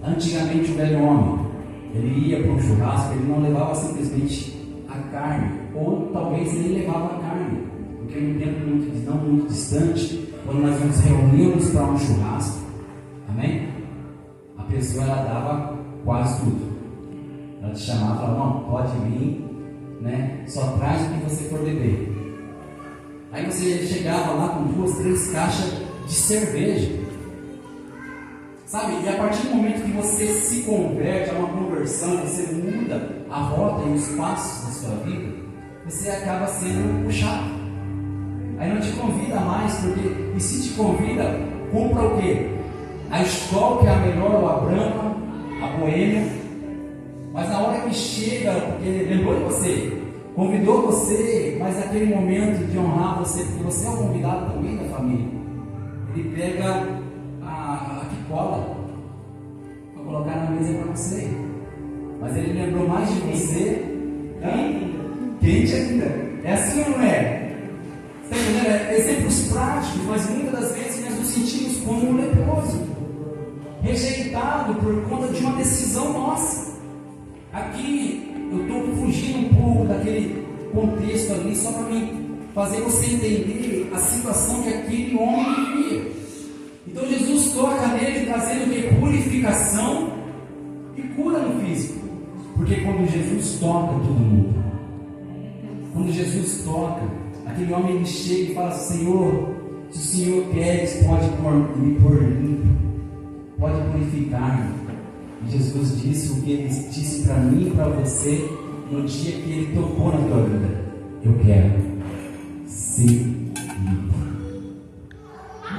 Antigamente o velho homem, ele ia para um churrasco, ele não levava simplesmente a carne, ou talvez ele levava a carne, porque em um tempo não muito distante, quando nós nos reuníamos para um churrasco, amém? A pessoa ela dava quase tudo. Ela te chamava e falava: não, pode vir, né? Só traz o que você for beber. Aí você chegava lá com 2, 3 caixas de cerveja. Sabe? E a partir do momento que você se converte a uma conversão, você muda a rota e os passos da sua vida, você acaba sendo puxado. Aí não te convida mais, porque, e se te convida, compra o quê? A Skol, que é a melhor, ou a Brahma, a Boêmia. Mas na hora que chega, porque lembrou de você, convidou você, mas naquele momento de honrar você, porque você é o convidado também da família, ele pega a cola para colocar na mesa para você. Mas ele lembrou mais de você, quente ainda. É assim ou não é? Você está entendendo? É exemplos práticos, mas muitas das vezes nós nos sentimos como um leproso, rejeitado por conta de uma decisão nossa. Aqui eu estou fugindo um pouco daquele contexto ali, só para me fazer você entender a situação que aquele homem vivia. Então Jesus toca nele, trazendo o que? Purificação e cura no físico. Porque quando Jesus toca, tudo muda. Quando Jesus toca, aquele homem ele chega e fala: Senhor, se o Senhor quer, pode me pôr limpo, pode purificar-me. E Jesus disse o que ele disse para mim e para você no dia que ele tocou na tua vida: eu quero ser limpo.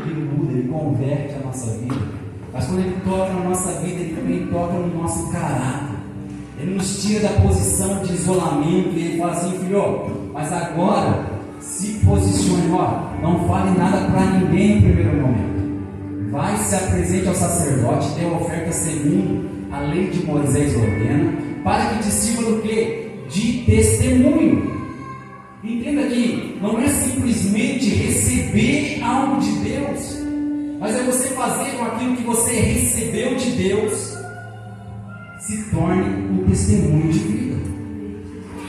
Ele muda, ele converte a nossa vida. Mas quando ele toca na nossa vida, ele também toca no nosso caráter. Ele nos tira da posição de isolamento e ele fala assim: filho, mas agora se posicione, não fale nada para ninguém no primeiro momento. Vai, se apresente ao sacerdote, dê a oferta segundo a lei de Moisés ordena, para que te sirva do quê? De testemunho. Entenda que não é simplesmente receber algo de Deus, mas é você fazer com aquilo que você recebeu de Deus se torne um testemunho de vida.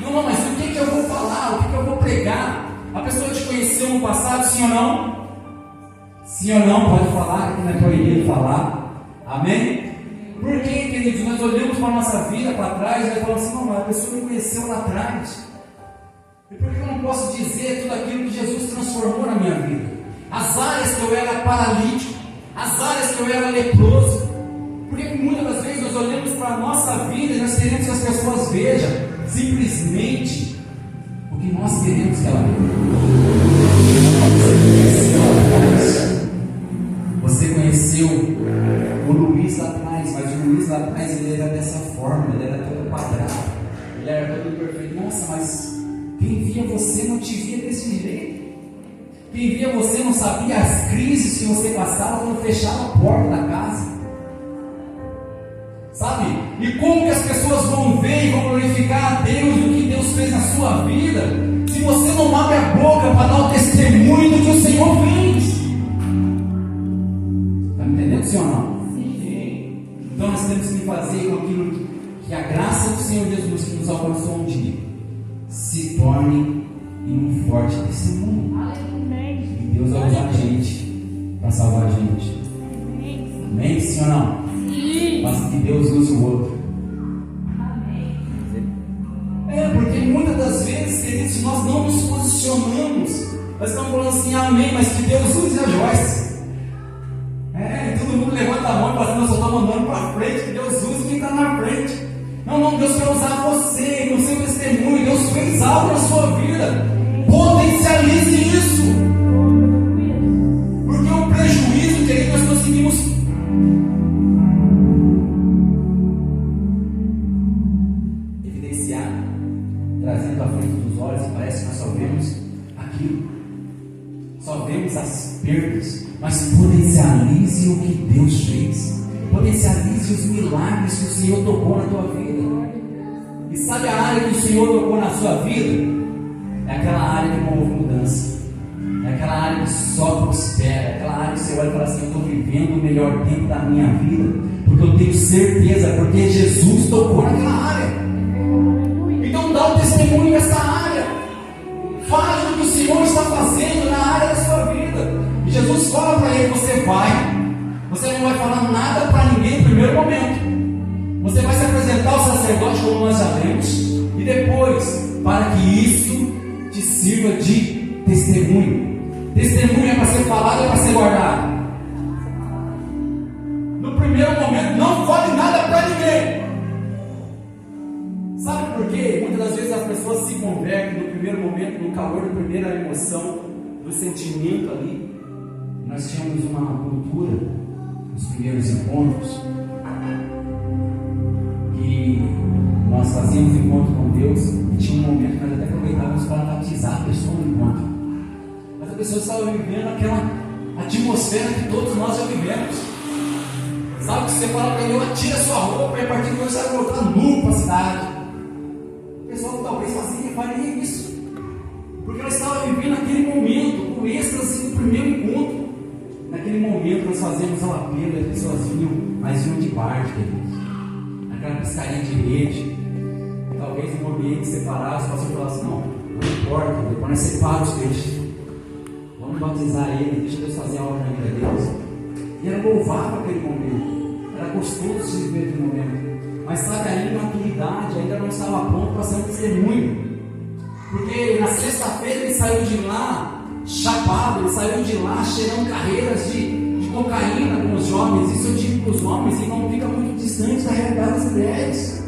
Não, mas o que eu vou falar? O que eu vou pregar? A pessoa te conheceu no passado, sim ou não? Sim ou não? Pode falar, que não é proibido falar. Amém? Por que, queridos? Nós olhamos para a nossa vida para trás e falamos assim: não, mas a pessoa me conheceu lá atrás. E por que eu não posso dizer tudo aquilo que Jesus transformou na minha vida? As áreas que eu era paralítico, as áreas que eu era leproso. Porque muitas das vezes nós olhamos para a nossa vida e nós queremos que as pessoas vejam simplesmente o que nós queremos que ela veja. Você conheceu o Luiz lá atrás, mas o Luiz lá atrás ele era dessa forma, ele era todo quadrado, ele era todo perfeito. Nossa, mas quem via você não te via desse jeito. Quem via você não sabia as crises que você passava quando fechava a porta da casa. Sabe? E como que as pessoas vão ver e vão glorificar a Deus do que Deus fez na sua vida, se você não abre a boca para dar o testemunho do que o Senhor fez? Está me entendendo, sim ou não? Sim. Então nós temos que fazer com aquilo que a graça do Senhor Jesus que nos alcançou um dia se torne em um forte testemunho. E Deus vai usar a gente para salvar a gente. Amém? Sim ou não? Sim. Mas que Deus use o outro. Amém. Porque muitas das vezes, queridos, nós não nos posicionamos. Nós estamos falando assim: amém, mas que Deus use a Joyce. Todo mundo levanta a mão e fala assim: eu só estou mandando para frente, que Deus use quem está na frente. Não, Deus quer usar você, no seu testemunho. Deus fez algo na sua vida. Potencialize isso. Porque o prejuízo, querido, nós conseguimos evidenciar, trazendo à frente dos olhos, e parece que nós só vemos aquilo, só vemos as perdas, mas potencialize o que Deus fez, potencialize os milagres que o Senhor tocou na tua vida. E sabe a área que o Senhor tocou na sua vida? É aquela área que não houve mudança, é aquela área que só prospera, é aquela área que você olha e fala assim: eu estou vivendo o melhor tempo da minha vida, porque eu tenho certeza, porque Jesus tocou naquela área. Então dá o testemunho nessa área, fale o que o Senhor está fazendo na área da sua vida. E Jesus fala para ele: você não vai falar nada para ninguém no primeiro momento, você vai se apresentar ao sacerdote, como nós já lemos, e depois, para que isso te sirva de testemunho. Testemunho é para ser falado, é para ser guardado. No primeiro das vezes as pessoas se convertem no primeiro momento, no calor da primeira emoção, do sentimento ali. Nós tínhamos uma cultura, nos primeiros encontros, que nós fazíamos encontro com Deus e tinha um momento que nós até aproveitávamos para batizar a pessoa no encontro. Mas a pessoa estava vivendo aquela atmosfera que todos nós já vivemos. Sabe que você fala para ele, tira sua roupa e a partir de hoje você vai voltar nu para a cidade. O pessoal talvez faria isso, porque nós estávamos vivendo aquele momento, o êxtase do primeiro encontro. Naquele momento nós fazíamos o apelo e as pessoas vinham, mas vinham de parte, queridos. Aquela pescaria de rede. Talvez no ambiente separado, o pastor falasse, não importa, depois nós separamos os peixes. Vamos batizar ele, deixa Deus fazer a obra na vida deles. E era louvável aquele momento, era gostoso de viver aquele momento. Mas sabe, a imaturidade ainda não estava pronto para ser um testemunho. Porque na sexta-feira ele saiu de lá chapado, ele saiu de lá cheirando carreiras de cocaína com os jovens. Isso eu digo para os homens e não fica muito distante da realidade das mulheres.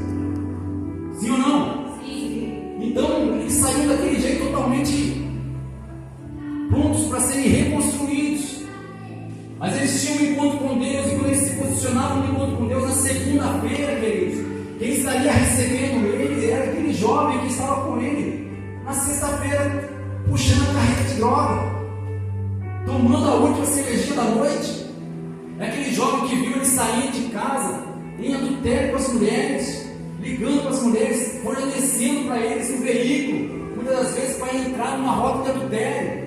Sim ou não? Sim. Então ele saiu daquele jeito totalmente prontos para serem reconstruídos. Mas eles tinham um encontro com Deus, e quando eles se posicionavam no encontro com Deus na segunda-feira, queridos, quem estaria recebendo eles era aquele jovem que estava com ele na sexta-feira, puxando a carreira de droga, tomando a última cervejinha da noite. É aquele jovem que viu ele sair de casa em adultério com as mulheres, ligando para as mulheres, fornecendo para eles um veículo, muitas das vezes para entrar numa rota de adultério.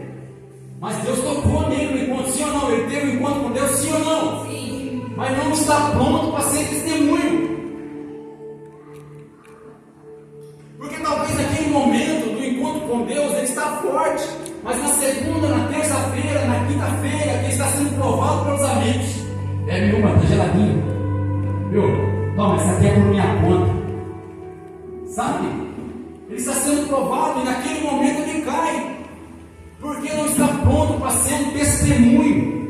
Mas Deus tocou nele no encontro, sim ou não? Ele teve um encontro com Deus, sim ou não? Sim. Mas não está pronto para ser testemunho. Porque talvez naquele momento do encontro com Deus ele está forte, mas na segunda, na terça-feira, na quinta-feira, ele está sendo provado pelos amigos. Bebe uma, tá geladinho. Viu? Toma, essa aqui é por minha conta. Sabe? Ele está sendo provado e naquele momento ele cai. Porque não está pronto para ser um testemunho.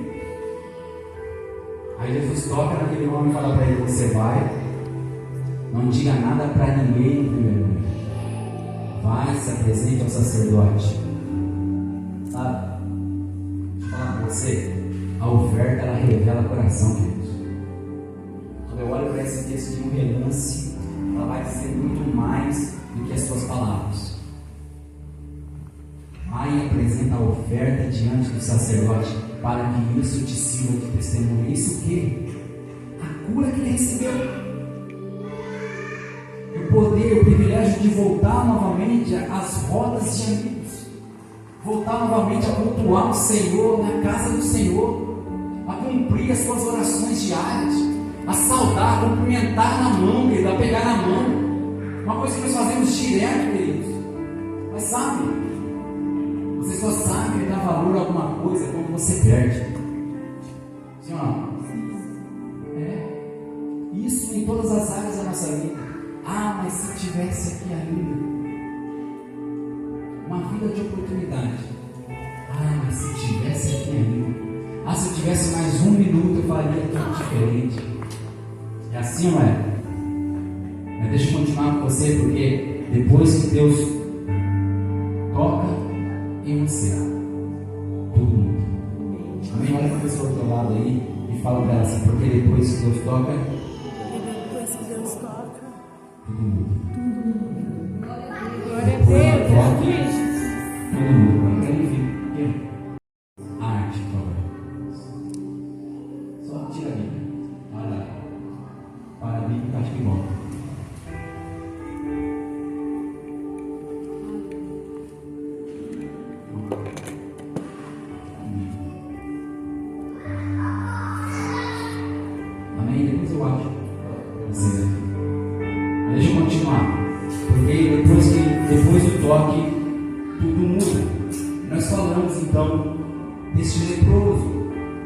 Aí Jesus toca naquele homem e fala para ele, você vai, não diga nada para ninguém no primeiro momento. Vai, se apresente ao sacerdote. Sabe? Deixa eu falar para você, a oferta ela revela o coração, queridos. Quando eu olho para esse texto de um relance, ela vai dizer muito mais do que as suas palavras. Vai e apresenta a oferta diante do sacerdote para que isso te sirva de testemunho. Isso o quê? A cura que ele recebeu. O poder, o privilégio de voltar novamente às rodas de amigos. Voltar novamente a cultuar o Senhor na casa do Senhor. A cumprir as suas orações diárias. A saudar, a cumprimentar na mão, querido, a pegar na mão. Uma coisa que nós fazemos direto, queridos. Mas sabe, você só sabe dar valor a alguma coisa quando você perde. Sim ou não? Isso em todas as áreas da nossa vida. Ah, mas se tivesse aqui ainda uma vida de oportunidade. Ah, mas se tivesse aqui ainda. Ah, se eu tivesse mais um minuto eu faria tudo diferente. É assim, não é? Mas deixa eu continuar com você, porque depois que Deus toca em você, tudo muda. Amém? Olha para a pessoa do teu lado aí e fala para ela assim, porque depois que Deus toca, tudo muda. Glória a Deus. Tudo muda. Agora quero ver. Arte, por favor. Só tira a Bíblia. Para a Bíblia, acho que volta. Amém? Depois eu acho para vocês aqui. Mas deixa eu continuar. Porque depois do toque, tudo muda. Nós falamos então deste leproso,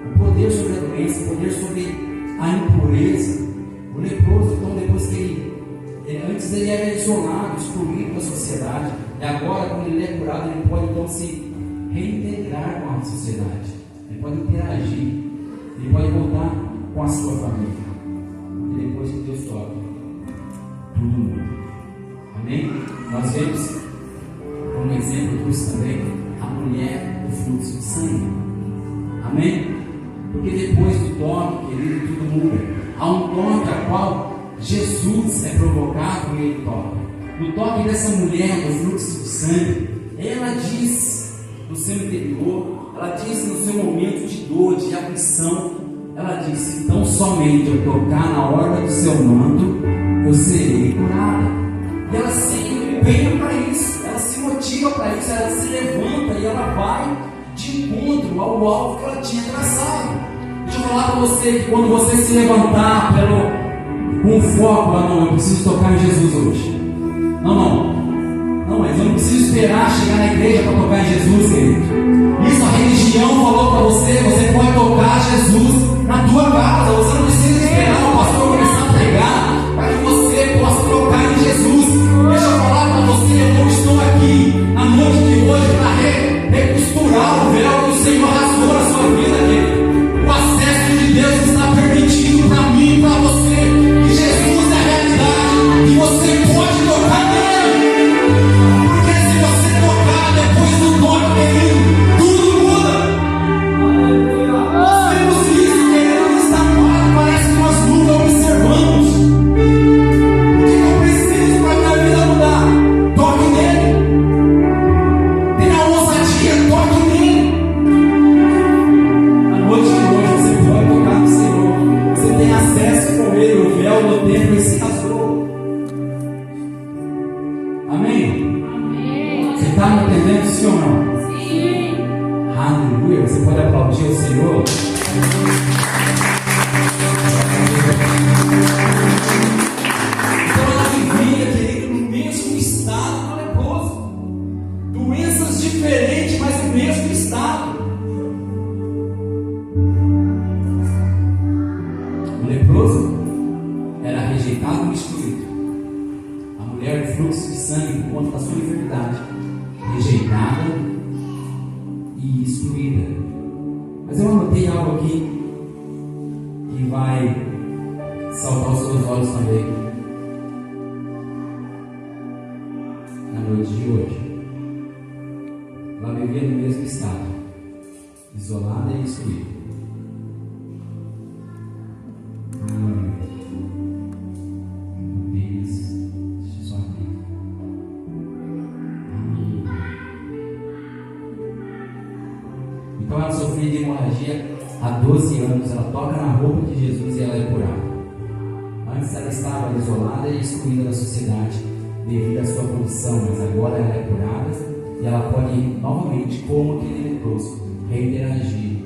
o poder sobre a doença, o poder sobre a impureza. O leproso, então, depois que antes ele era isolado, excluído da sociedade, e agora, quando ele é curado, ele pode então se reintegrar com a sociedade, ele pode interagir, ele pode voltar com a sua família. E depois que Deus toca, tudo muda. Amém? nós vemos como exemplo disso também a mulher do fluxo de sangue. Amém? Porque depois do toque, querido, tudo muda. Há um toque a qual Jesus é provocado e ele toca. No toque dessa mulher do fluxo de sangue, ela diz no seu interior, ela diz no seu momento de dor, de aflição, ela disse: então somente eu tocar na orla do seu manto, eu serei curada. E ela se empenha para isso, ela se motiva para isso, ela se levanta e ela vai de encontro ao alvo que ela tinha traçado. Deixa eu falar para você que quando você se levantar com foco, não, eu preciso tocar em Jesus hoje. Não, mas eu não preciso esperar chegar na igreja para tocar em Jesus, querido. Isso a religião falou para você, você pode tocar Jesus na tua casa, você não precisa esperar o pastor começar a pregar para que você possa tocar em Jesus. Deixa eu falar para você, eu não estou aqui na noite de hoje para recosturar o véu que o Senhor rasgou na sua vida, querido. O acesso de Deus está permitido para mim e para você, que Jesus é a realidade, que você pode tocar nele, porque se você tocar depois do toque, querido, tudo muda. Nós vemos isso, querido, está claro, parece que nós nunca observamos. O que eu preciso para minha vida mudar? Toque nele. Tenha ousadia, toque nele. A noite de hoje você pode tocar no Senhor. Você tem acesso com ele, o véu do templo se rasgou. Amém? Você está me entendendo, sim ou não? Sim. Aleluia. Você pode aplaudir o Senhor? Então ela vivia, querido, no mesmo estado do leproso. Doenças diferentes, mas no mesmo estado. O leproso era rejeitado e excluído. A mulher do fluxo de sangue, por conta da sua enfermidade, rejeitada e excluída. Mas eu anotei algo aqui que vai saltar os seus olhos também na noite de hoje. Ela vivia no mesmo estado, isolada e excluída. Então ela sofria de hemorragia há 12 anos, ela toca na roupa de Jesus e ela é curada. Antes ela estava isolada e excluída da sociedade devido à sua condição, mas agora ela é curada e ela pode novamente, como aquele leproso, reinteragir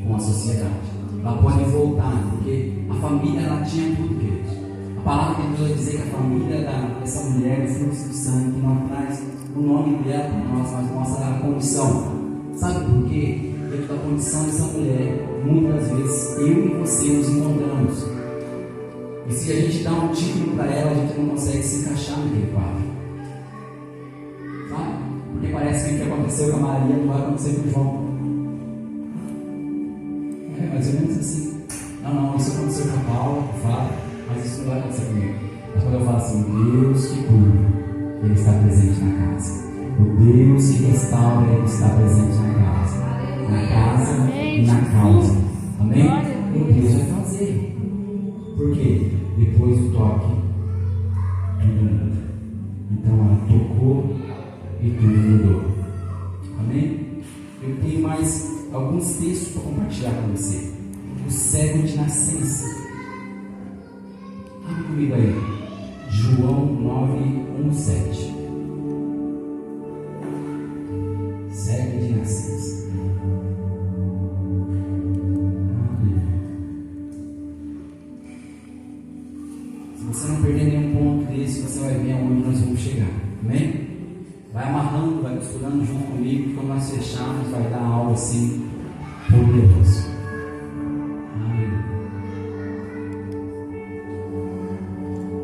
com a sociedade. Ela pode voltar, porque a família ela tinha tudo, queridos. A palavra de Deus vai dizer que a família dessa mulher, do fluxo de sangue, que não traz o nome dela para nós, mas mostra a condição. Sabe por quê? Dentro da condição dessa mulher, muitas vezes eu e você nos encontramos. E se a gente dá um título para ela, a gente não consegue se encaixar naquele quadro. Sabe? Porque parece que o que aconteceu com a Maria não vai acontecer com o João. É mais ou menos assim. Não, isso aconteceu com a Paula, com o Fábio, mas isso não vai acontecer comigo. Mas quando eu falo assim, Deus que cura, Ele está presente na casa. O Deus que restaura, Ele está presente na casa. Na casa e na causa. Amém? E Deus vai fazer. Por quê? Depois do toque, tudo muda. Então ela tocou e tudo mudou. Amém? Eu tenho mais alguns textos para compartilhar com você. O cego de nascença. Abre comigo aí. João 9:1-7. Cego de nascença. Se você não perder nenhum ponto desse, você vai ver aonde nós vamos chegar. Amém? Vai amarrando, vai costurando junto comigo, que quando nós fecharmos vai dar algo assim poderoso.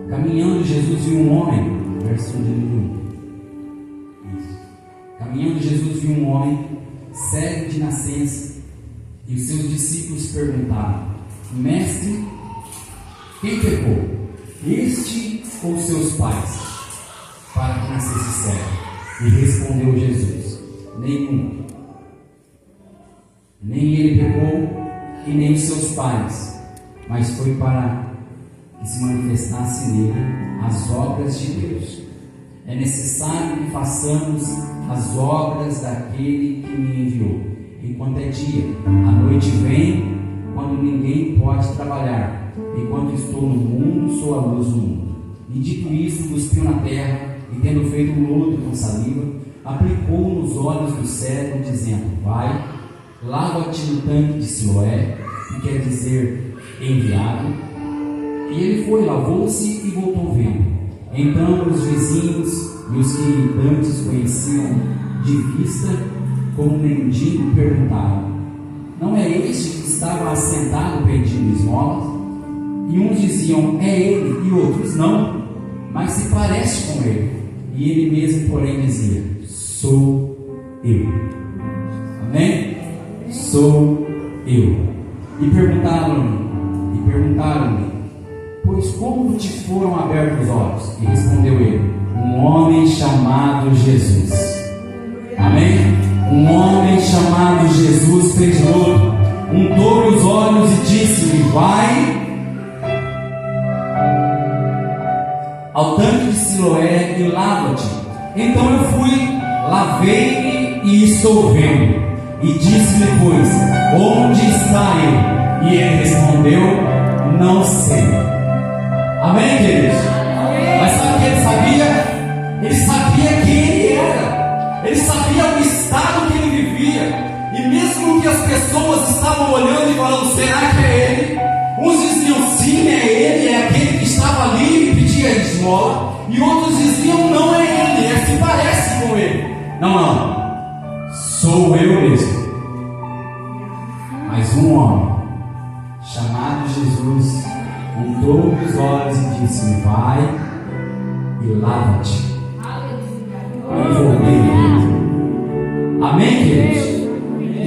Caminhando, Jesus viu um homem, verso 1. Isso. Caminhando, Jesus viu um homem cego de nascença, e os seus discípulos perguntaram: Mestre, quem pecou, este ou seus pais, para que nascesse cego? E respondeu Jesus: nenhum. Nem ele pecou e nem os seus pais, mas foi para que se manifestasse nele as obras de Deus. É necessário que façamos as obras daquele que me enviou, enquanto é dia. A noite vem, quando ninguém pode trabalhar. Enquanto estou no mundo, sou a luz do mundo. E dito isso, cuspiu na terra, e tendo feito um lodo com saliva, aplicou nos olhos do cego, dizendo: vai, lava-te no tanque de Siloé, que quer dizer enviado. E ele foi, lavou-se e voltou vendo. Então os vizinhos e os que antes conheciam de vista como mendigo perguntaram: não é este que estava assentado pedindo esmolas? E uns diziam: é ele, e outros: não, mas se parece com ele. E ele mesmo, porém, dizia: sou eu. Amém? Sou eu. E perguntaram-lhe: pois como te foram abertos os olhos? E respondeu ele: um homem chamado Jesus. Amém? Um homem chamado Jesus fez lodo, untou-lhe os olhos e disse-lhe: vai ao tanque de Siloé e lava-te. Então eu fui, lavei-me e estou vendo. E disse-lhe, pois: onde está ele? E ele respondeu: não sei. Amém, queridos? Mas sabe o que ele sabia? Ele sabia quem ele era. Ele sabia o estado que ele vivia. E mesmo que as pessoas estavam olhando e falando: será que é ele? Uns diziam: sim, é ele, é aquele que estava ali e pedia esmola. E outros diziam: não é ele, se parece com ele. Não, sou eu mesmo. Mas um homem chamado Jesus mudou os olhos e disse-me: vai e lava-te. E voltei. Amém, queridos?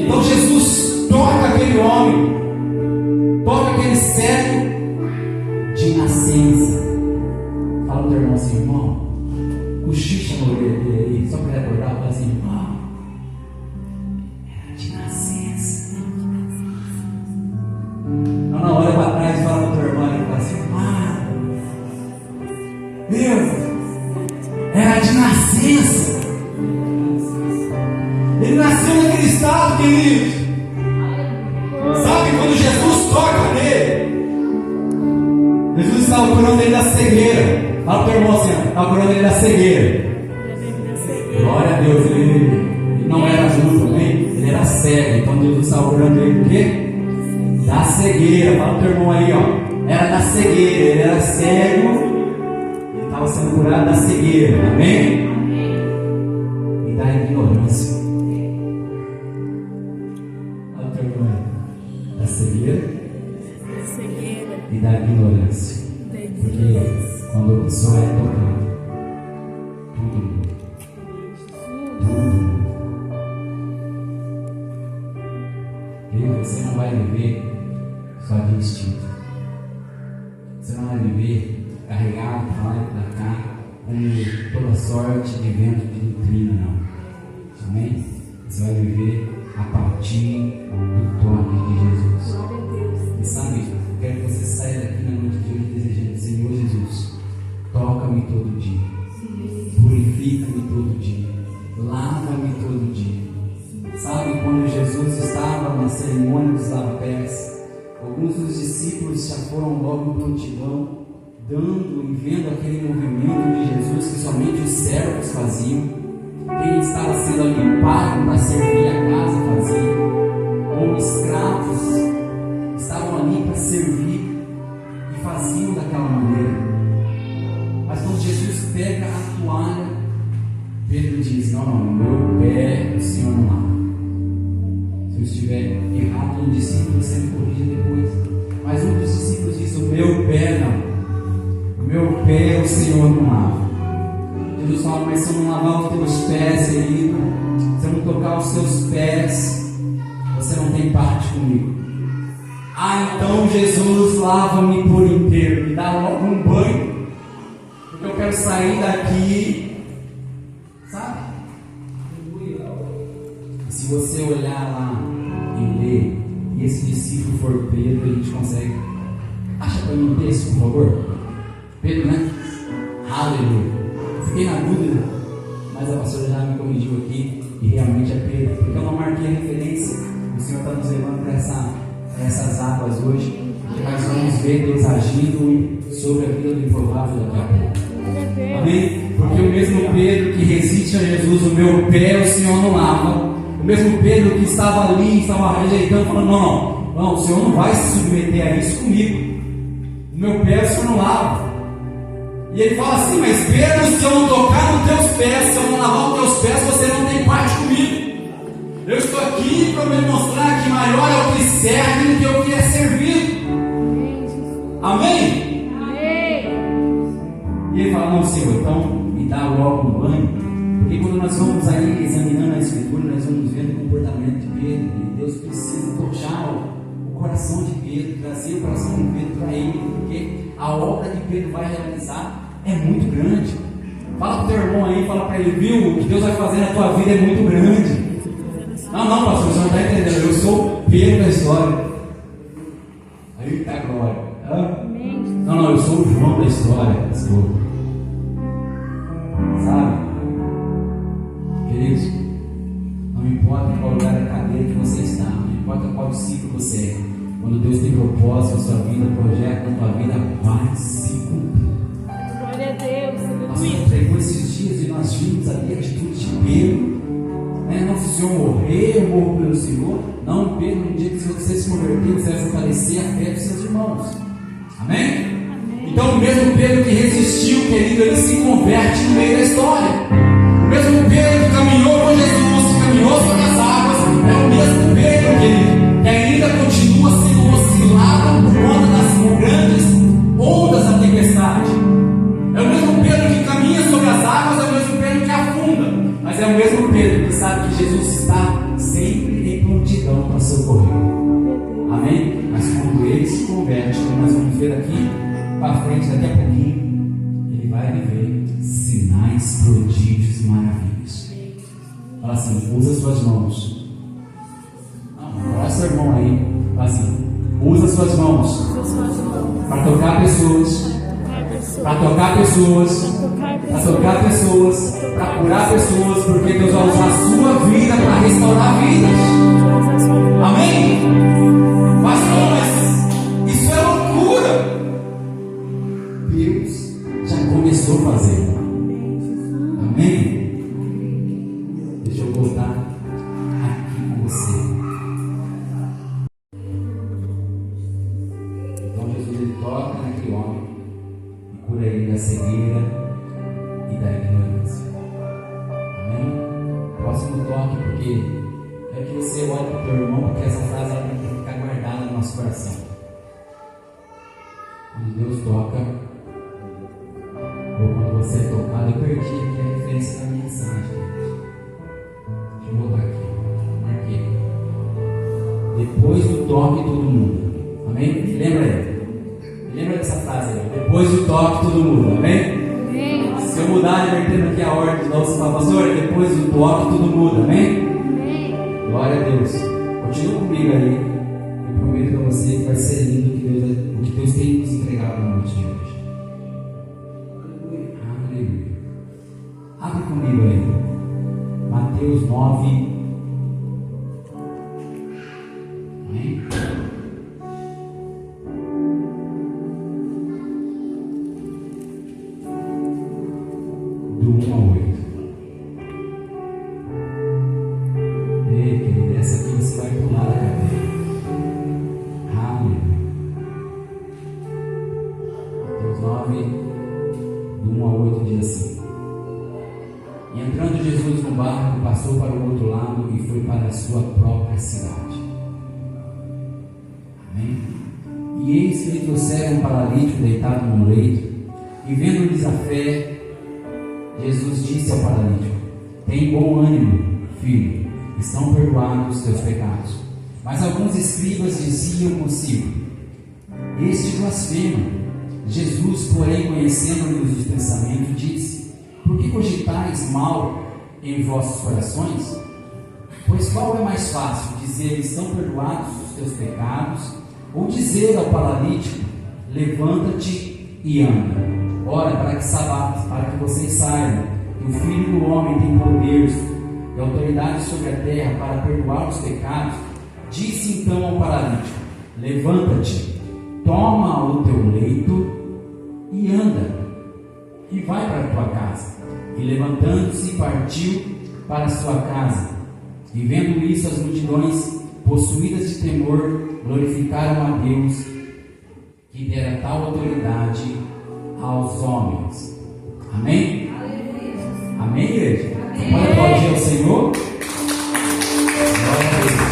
Então Jesus toca aquele homem, toca aquele cego de nascença. Fala pro teu irmão assim: irmão, cochicha na orelha dele aí, só para ele acordar. Fala assim: irmão, era de nascença. Não, na hora para trás, fala pro teu irmão e fala assim: meu, era de nascença. Ele nasceu naquele estado, querido. Sabe quando Jesus toca nele? Jesus estava curando ele da cegueira. Fala pro teu irmão assim: estava curando ele da cegueira. Glória a Deus, ele não era justo também, ele era cego. Então Jesus estava curando ele do quê? Da cegueira. Fala pro teu irmão aí, ó. Era da cegueira, ele era cego, ele estava sendo curado da cegueira. Amém? E da ignorância. Fala pro teu irmão aí. Da cegueira e da ignorância. Porque quando a pessoa é tocada, tudo muda. Você não vai viver só de instinto. Você não vai viver carregado para lá e para cá com toda sorte de vento de doutrina, não. Amém? Você vai viver a partir do toque de Jesus. E sabe, eu quero que você saia daqui na noite de hoje desejando: Senhor Jesus, toca-me todo dia, purifica-me todo dia, lava-me todo dia. Sabe, quando Jesus estava na cerimônia dos lava-pés, alguns dos discípulos já foram logo em prontidão, dando e vendo aquele movimento de Jesus que somente os servos faziam. Quem estava sendo ali pago para servir a casa fazia, ou escravos estavam ali para servir e faziam daquela maneira. Mas quando Jesus pega a toalha, Pedro diz: não, meu pé o Senhor não lava. Se eu estiver errado, um discípulo, você me corrija depois. Mas um dos discípulos diz: o meu pé não. O meu pé o Senhor não lava. Jesus fala: mas se eu não lavar os teus pés, querido, se eu não tocar os teus pés, você não tem parte comigo. Então Jesus, lava-me por inteiro, me dá logo um banho, porque eu quero sair daqui Sabe? E se você olhar lá e ler, e esse discípulo for Pedro, a gente consegue. Acha para mim um texto, por favor? Pedro, né? Aleluia. Fiquei na dúvida, mas a pastora já me corrigiu aqui, e realmente é Pedro, porque eu não marquei a referência. O Senhor está nos levando para essas águas hoje, que nós vamos ver Deus agindo sobre a vida do improvável daqui a pouco. Amém? Porque o mesmo Pedro que resiste a Jesus, o meu pé o Senhor não lava. O mesmo Pedro que estava ali, estava rejeitando, falando: não, o Senhor não vai se submeter a isso comigo. O meu pé o Senhor não lava. E ele fala assim: mas Pedro, se eu não tocar nos teus pés, se eu não lavar os teus pés, você não tem parte comigo. Eu estou aqui para me mostrar que maior é o que serve do que o que é servido. Amém? E ele fala: não, Senhor, então me dá logo um banho. Porque quando nós vamos aí examinando a Escritura, nós vamos vendo o comportamento de Pedro. E Deus precisa tocar o coração de Pedro, trazer o coração de Pedro para ele, porque a obra que Pedro vai realizar é muito grande. Fala para o teu irmão aí, fala para ele: viu, o que Deus vai fazer na tua vida é muito grande. Não, pastor, você não está entendendo. Eu sou o Pedro da história. Aí está a glória. Não, eu sou o João da história, pastor. Sabe? Queridos, não importa qual lugar da cadeira que você está, não importa qual discípulo você é, quando Deus tem propósito na sua vida, projeto na tua vida, vai se cumprir. Glória a Deus. Nós pregou esses dias e nós vimos ali a atitude de Pedro. Não, se o Senhor morrer, eu morro pelo Senhor. Não, Pedro, no dia que você se converter, você vai fortalecer a fé dos seus irmãos. Amém? Então, o mesmo Pedro que resistiu, querido, ele se converte no meio da história. O mesmo Pedro que caminhou com Jesus, que caminhou sobre as águas, é o mesmo Pedro, querido, que ainda continua sendo oscilado por conta das grandes ondas da tempestade. É o mesmo Pedro que caminha sobre as águas, é o mesmo Pedro que afunda. Mas é o mesmo Pedro que sabe que Jesus está sempre em prontidão para socorrer. Amém? Mas quando ele se converte, como nós vamos ver aqui para frente, daqui a pouquinho, ele vai viver sinais, prodígios e maravilhas. Fala assim: usa suas mãos. Não, olha seu irmão aí. Fala assim: usa suas mãos para tocar pessoas. Para tocar pessoas, para curar pessoas, porque Deus vai usar a sua vida para restaurar vidas. Amém? Mas isso é loucura. Deus já começou a fazer. Amém? Deixa eu voltar aqui com você. Então Jesus ele toca naquele homem, cura ele da cegueira e da ignorância. Amém? Próximo toque, porque é que você olha para o teu irmão, porque essa frase ela tem que ficar guardada no nosso coração. Quando Deus toca, ou quando você é tocado, eu perdi aqui a referência da mensagem. Deixa eu botar aqui, marquei. Depois do toque, todo mundo. Amém? Lembra aí? Lembra dessa frase aí? Depois do toque, todo mundo. Amém? Amém. Se eu mudar, invertendo aqui a ordem de novo, você fala: pastor, depois do toque, tudo muda. Amém? Amém. Glória a Deus. Continua comigo aí. Eu prometo para você que vai ser lindo o que Deus tem nos entregado na noite de hoje. Aleluia. Abre comigo aí. Mateus 9. Amém? Do 1 ao 8. Ei, querido, essa aqui você vai pular da cadeira. Aleluia. Mateus 9, do 1 ao 8 diz assim: E entrando Jesus no barco, passou para o outro lado e foi para a sua própria cidade. Amém? E eis que lhe trouxeram um paralítico deitado num leito, e vendo-lhes a fé, Jesus disse ao paralítico: tem bom ânimo, filho, estão perdoados os teus pecados. Mas alguns escribas diziam consigo: este blasfema. Jesus, porém, conhecendo-lhes os pensamentos, disse: por que cogitais mal em vossos corações? Pois qual é mais fácil, dizer estão perdoados os teus pecados, ou dizer ao paralítico, levanta-te e anda? Ora, para que vocês saibam que o Filho do Homem tem poder e autoridade sobre a terra para perdoar os pecados, disse então ao paralítico, levanta-te, toma o teu leito e anda, e vai para a tua casa. E levantando-se, partiu para a sua casa. E vendo isso, as multidões, possuídas de temor, glorificaram a Deus, que dera tal autoridade aos homens. Amém? Amém, igreja? Você pode aplaudir ao Senhor? Glória a Deus.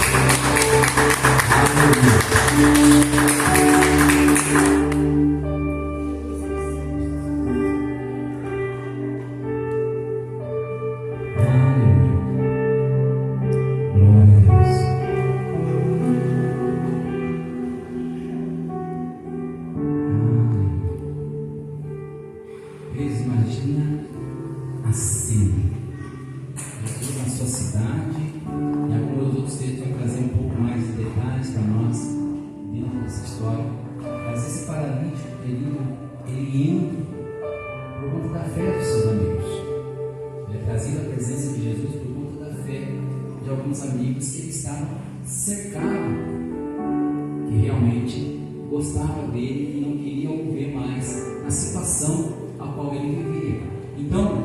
Gostava dele e não queriam ver mais a situação a qual ele vivia. Então,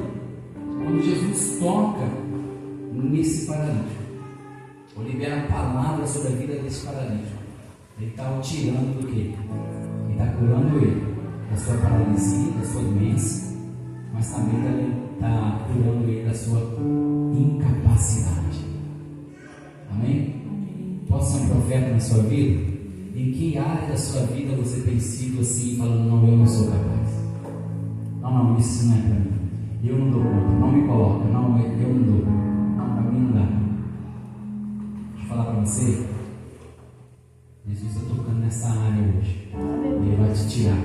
quando Jesus toca nesse paralítico, ou libera a palavra sobre a vida desse paralítico, ele está o tirando do quê? Ele está curando ele da sua paralisia, da sua doença, mas também está curando ele da sua incapacidade. Amém? Pode ser um profeta na sua vida? Em que área da sua vida você tem sido assim, falando, não, eu não sou capaz. Não, isso não é para mim. Eu não dou conta, não me coloca, não, eu não dou. Não, para mim não dá. Deixa eu falar para você. Jesus está tocando nessa área hoje. Ele vai te tirar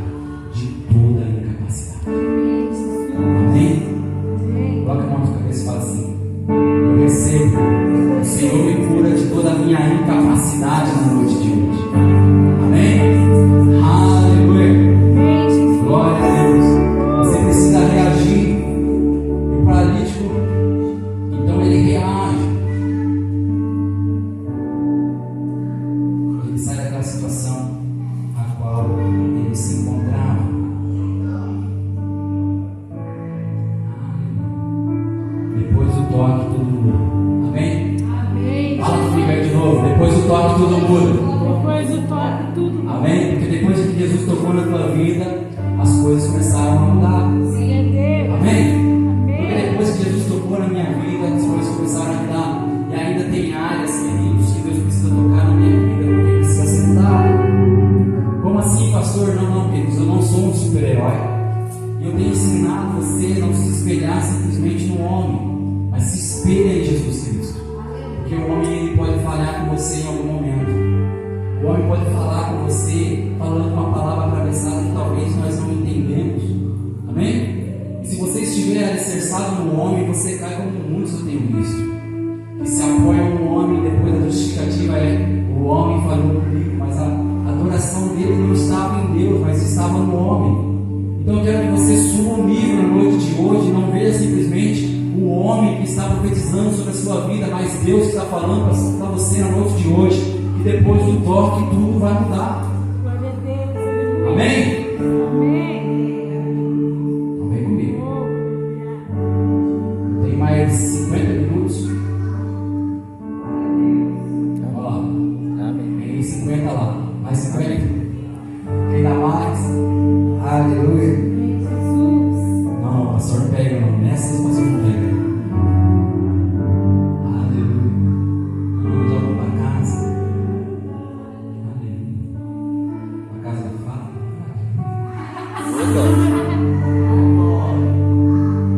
de toda a incapacidade. Amém? Coloca a mão na cabeça e fala assim, eu recebo. O Senhor me cura de toda a minha incapacidade na noite de hoje. Amém? Aleluia. Glória a Deus. Você precisa reagir. E o paralítico, então ele reage. Ele sai daquela situação a qual ele se encontrava. Depois do toque, tudo muda. Amém? Fala comigo aí de novo. Depois do toque, tudo muda. Amém? Porque depois que Jesus tocou na tua vida, as coisas começaram a mudar. Amém? Porque depois que Jesus tocou na minha vida, as coisas começaram a mudar. E ainda tem áreas, queridos, que Deus precisa tocar na minha vida, porque precisa ser mudado. Como assim, pastor? Não, queridos, eu não sou um super-herói. Eu tenho ensinado você a não se espelhar simplesmente no homem, mas se espelha em Jesus Cristo. Porque o homem ele pode falhar com você em algum momento. O homem pode falar com você, falando uma palavra atravessada que talvez nós não entendemos. Amém? E se você estiver alicerçado no homem, você cai como muitos eu tenho visto. Que se apoiam no homem, depois a justificativa é o homem falou comigo, mas a adoração dele não estava em Deus, mas estava no homem. Então eu quero que você suba o nível na noite de hoje, não veja simplesmente o homem que está profetizando sobre a sua vida, mas Deus que está falando para você na noite de hoje. E depois do toque tudo vai mudar. Amém? Então vem comigo. Tem mais 50 minutos. Vamos lá. Tem 50 lá. Mais 50. Quem dá mais? Aleluia. Não, o pastor não pega não. Nessas o pastor não pega.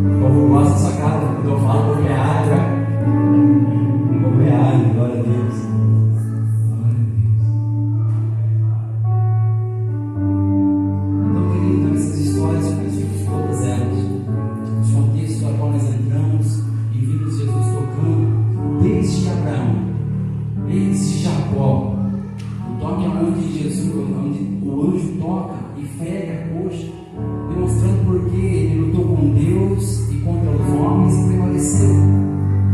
O povo gosta da sua casa quando eu falo porque é área. prevaleceu,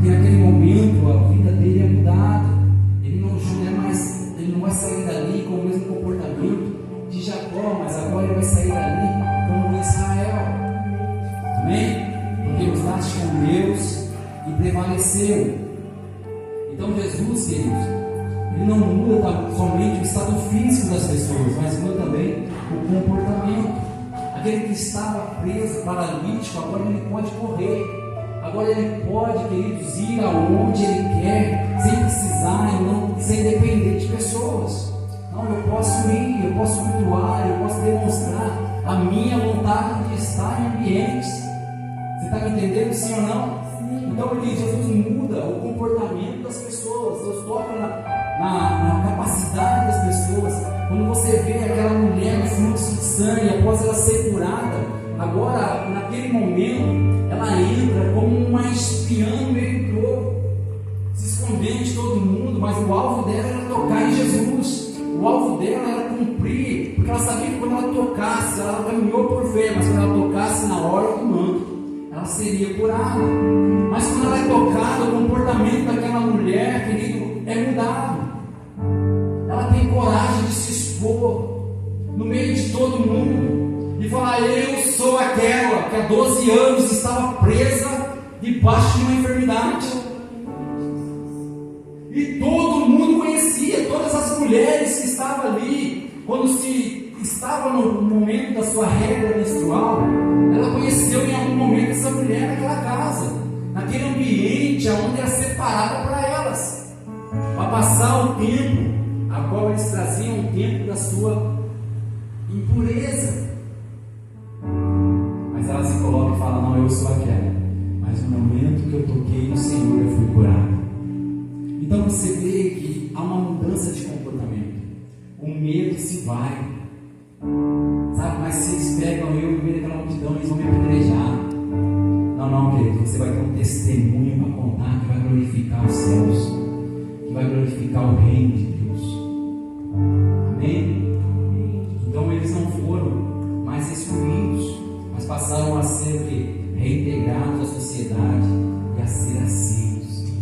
que naquele momento a vida dele é mudada. Ele não vai sair dali com o mesmo comportamento de Jacó, mas agora ele vai sair dali como Israel. Amém? Porque os laços com Deus e prevaleceu. Então Jesus, queridos, ele não muda somente o estado físico das pessoas, mas muda também o comportamento. Aquele que estava preso, paralítico, agora ele pode correr. Agora ele pode, queridos, ir aonde ele quer, sem precisar e não sem depender de pessoas. Não, eu posso ir, eu posso flutuar, eu posso demonstrar a minha vontade de estar em ambientes. Você está me entendendo, sim ou não? Sim. Então ele diz, Jesus muda o comportamento das pessoas. Deus toca na capacidade das pessoas. Quando você vê aquela mulher no fluxo de sangue, após ela ser curada, agora, naquele momento, ela entra como uma espiã no meio do povo, se escondendo de todo mundo, mas o alvo dela era tocar em Jesus. O alvo dela era cumprir, porque ela sabia que quando ela tocasse, ela caminhou por fé, mas quando ela tocasse na hora do manto, ela seria curada. Mas quando ela é tocada, o comportamento daquela mulher, querido, é mudado. Ela tem coragem de se expor no meio de todo mundo e falar: eu sou aquela que há 12 anos estava presa debaixo de uma enfermidade. E todo mundo conhecia, todas as mulheres que estavam ali, quando se estava no momento da sua regra menstrual, ela conheceu em algum momento essa mulher naquela casa, naquele ambiente onde era separada para elas, para passar o tempo a qual eles traziam o tempo da sua impureza. Mas ela se coloca e fala: não, eu sou aquela, mas no momento que eu toquei no Senhor eu fui curada. Então você vê que há uma mudança de comportamento. O medo se vai, sabe? Mas se eles pegam eu no meio daquela multidão, eles vão me apedrejar. Não, querido, você vai ter um testemunho para contar que vai glorificar os céus, que vai glorificar o reino de Deus. Amém? Então eles não foram mais excluídos, mas passaram a ser reintegrados à sociedade e a ser aceitos.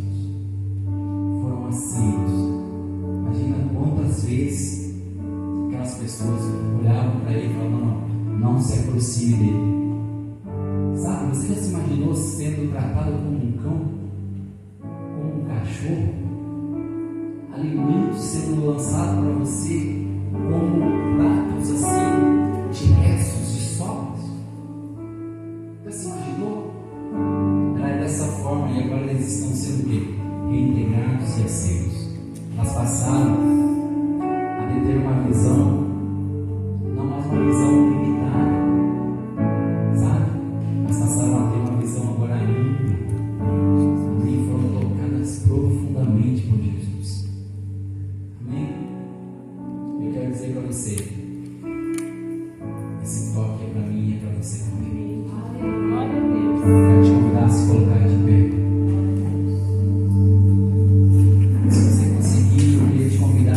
Foram aceitos. Imagina quantas vezes aquelas pessoas olhavam para ele e falavam: não se aproxime dele. Sabe, você já se imaginou sendo tratado como um cão? Como um cachorro? Alimentos sendo lançados para você como pratos assim de restos de sobras? Já se imaginou? Era dessa forma, e agora eles estão sendo reintegrados e aceitos. Elas passaram a ter uma visão, não mais uma visão limitada, sabe? Mas passaram a ter uma visão agora íntima. Amém? Foram tocadas profundamente por Jesus. Amém? Eu quero dizer para você, esse toque é para mim e é para você também. Glória a Deus. Quero te convidar a se colocar de pé. Se você conseguir, eu queria te convidar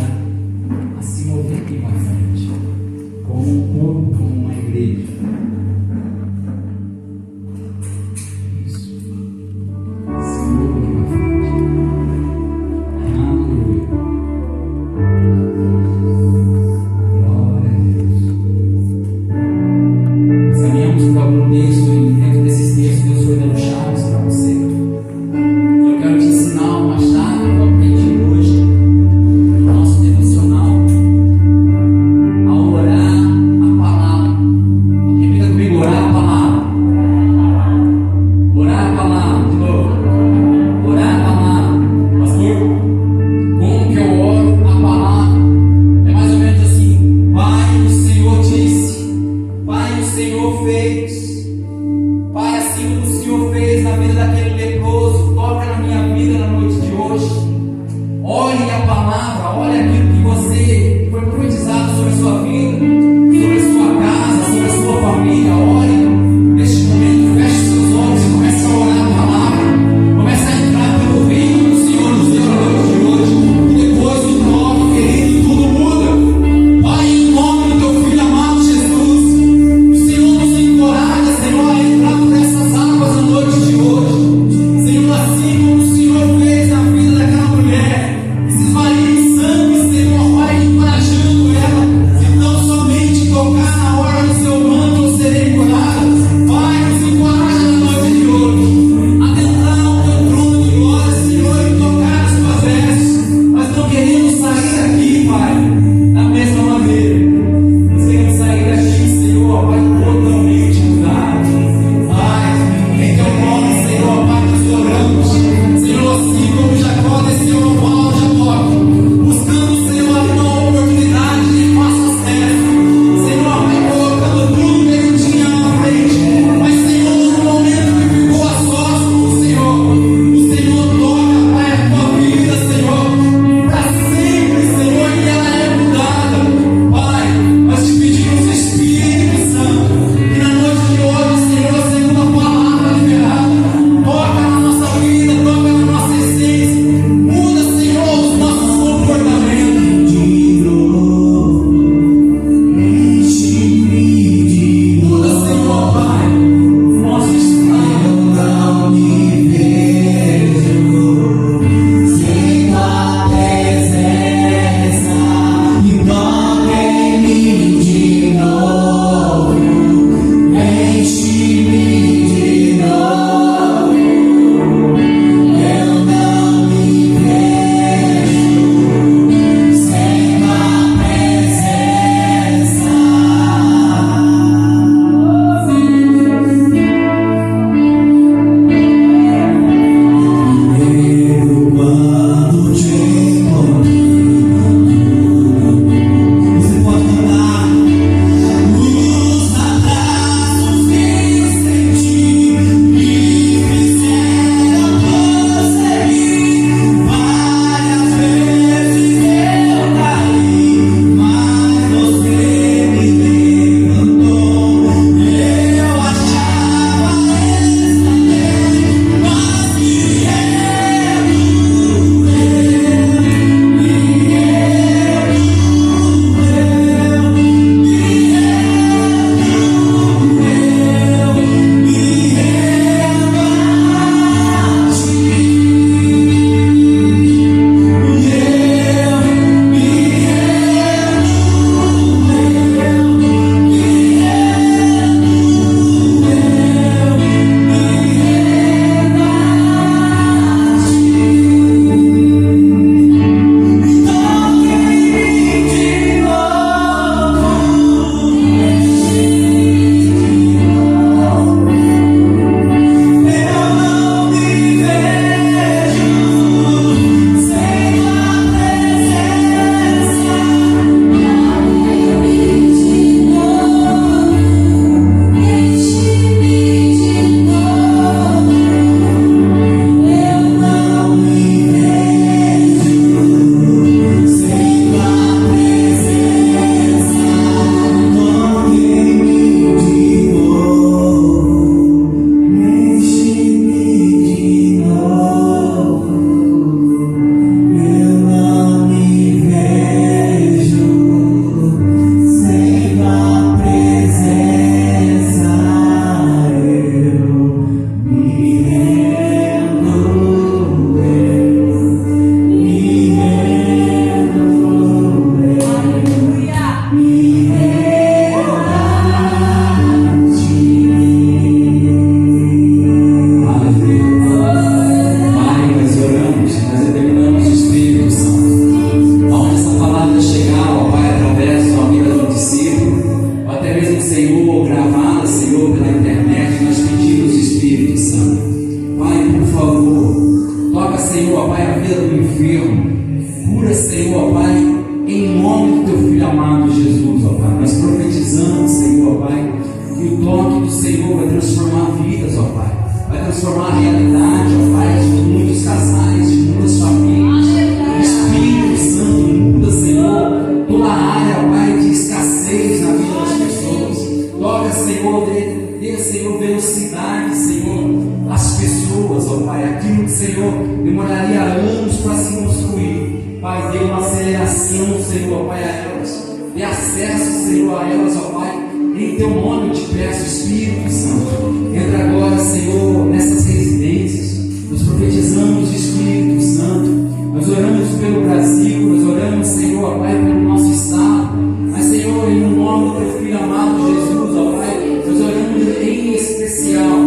Pai, dê uma aceleração, Senhor, Pai, a elas. Dê acesso, Senhor, a elas, ó Pai. Em Teu nome eu te peço, Espírito Santo. Entra agora, Senhor, nessas residências. Nós profetizamos, Espírito Santo. Nós oramos pelo Brasil, nós oramos, Senhor, ó Pai, pelo nosso Estado. Mas, Senhor, em nome do Teu Filho amado Jesus, ó Pai, nós oramos em especial,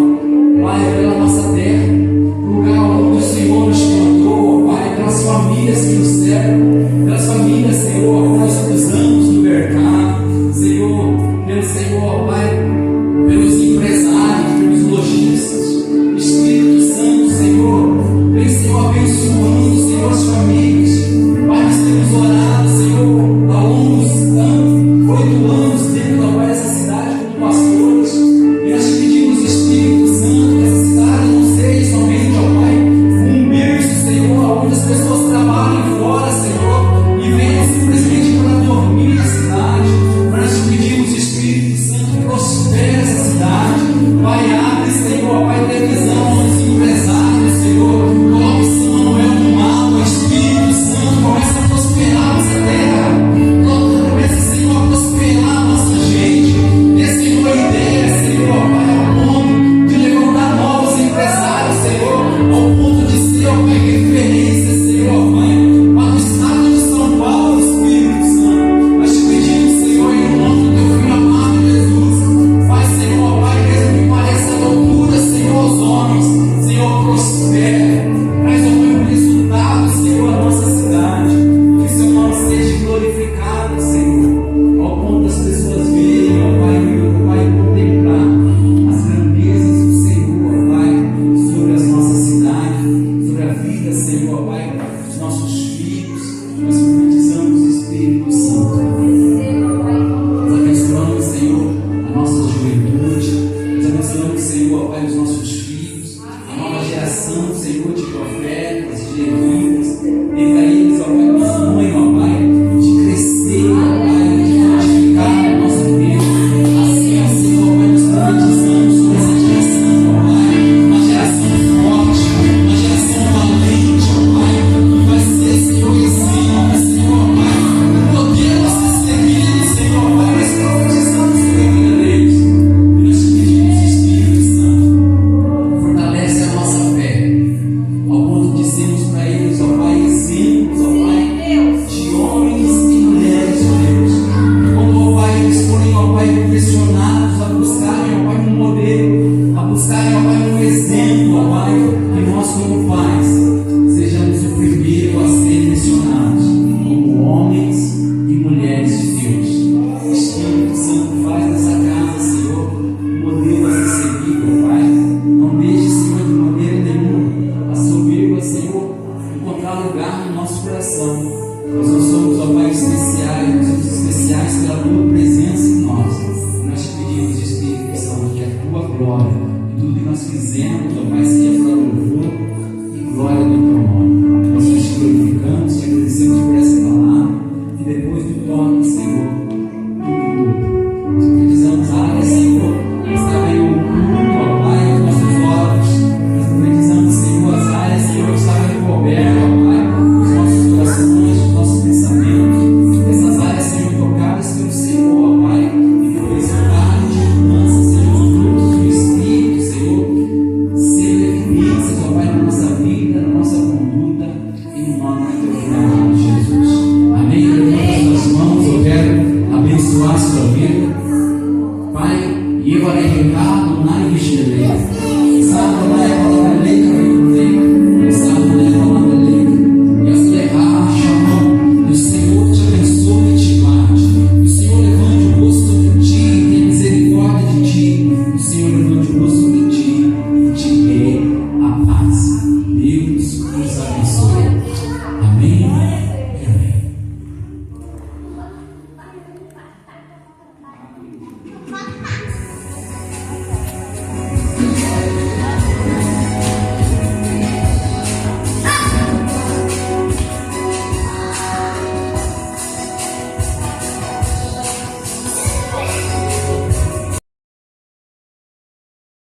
Pai, pela nossa terra, o lugar onde o Senhor nos plantou, ó Pai, pelas famílias que nos servem, pelas famílias, Senhor, que nós cruzamos no mercado, Senhor, pelo Senhor, ó Pai, pelos empresários, pelos lojistas, Espírito Santo, Senhor, vem, Senhor, abençoando, Senhor, as famílias. Pai, nós temos orado, Senhor, há longos anos, 8 anos dentro da Pai dessa cidade como pastores, e nós te pedimos, Espírito Santo, que essa cidade não seja somente, ó Pai, um berço, Senhor, onde as pessoas trabalhem fora, Senhor, e venham simplesmente para dormir na cidade. Mas nós te pedimos, Espírito Santo, que prospere essa cidade. Pai, abre, Senhor, Pai, televisão aos empresários, Senhor, coloque Samuel no mapa, Espírito Santo, começa a prosperar essa terra, começa, Senhor, a prosperar a nossa gente, dê, Senhor, ideia, Senhor, Pai, ao ponto de levantar novos empresários, Senhor, ao ponto de ser, ó Pai, referência, Senhor, Pai, para o estado de São Paulo, Espírito Santo. Nós te pedimos, Senhor, em nome do Teu Filho amado Jesus, faz, Senhor, Pai, mesmo que pareça loucura, Senhor, aos homens, Senhor, prospera, traz, ó Pai, um resultado, Senhor, à nossa cidade, que Seu nome seja glorificado, Senhor, ao ponto das pessoas verem, ó Pai, contemplar as grandezas do Senhor, ó Pai, sobre as nossas cidades, sobre a vida, Senhor, ó Pai, dos nossos filhos. Nós profetizamos, Espírito Santo. Nós abençoamos, Senhor, a nossa juventude. Nós abençoamos, Senhor, ó Pai, os nossos filhos, a nova geração, Senhor, de profetas, de levitas. Dê a eles, ó Pai, um sonho, ó Pai, de crescer, ó Pai, de frutificar no nosso tempo. Assim, Senhor, ó Pai, nos profetizamos sobre essa geração, ó Pai, uma geração forte, uma geração valente, ó Pai, que vai ser, Senhor, exemplo, Senhor, ó Pai, modelo a ser seguido, Senhor, ó Pai, nós profetizamos sobre a vida deles. E nós te pedimos, Espírito Santo, fortalece a nossa fé, ao ponto de sermos para eles, ó Pai, exemplos, ó Pai, de homens e mulheres de Deus. E quando, ó Pai, eles forem, ó Pai, pressionados a buscarem, ó Pai, um modelo, a buscarem, ó Pai, um exemplo, ó Pai, e nós como pais sejamos o primeiro a ser mencionados como homens e mulheres de Deus. Espírito Santo, faz dessa casa, Senhor, um modelo a ser seguido, ó Pai. Não deixe, Senhor, de maneira nenhuma a soberba, Senhor, encontrar lugar no nosso coração. Nós não somos, ó Pai, especiais, nós somos especiais pela tua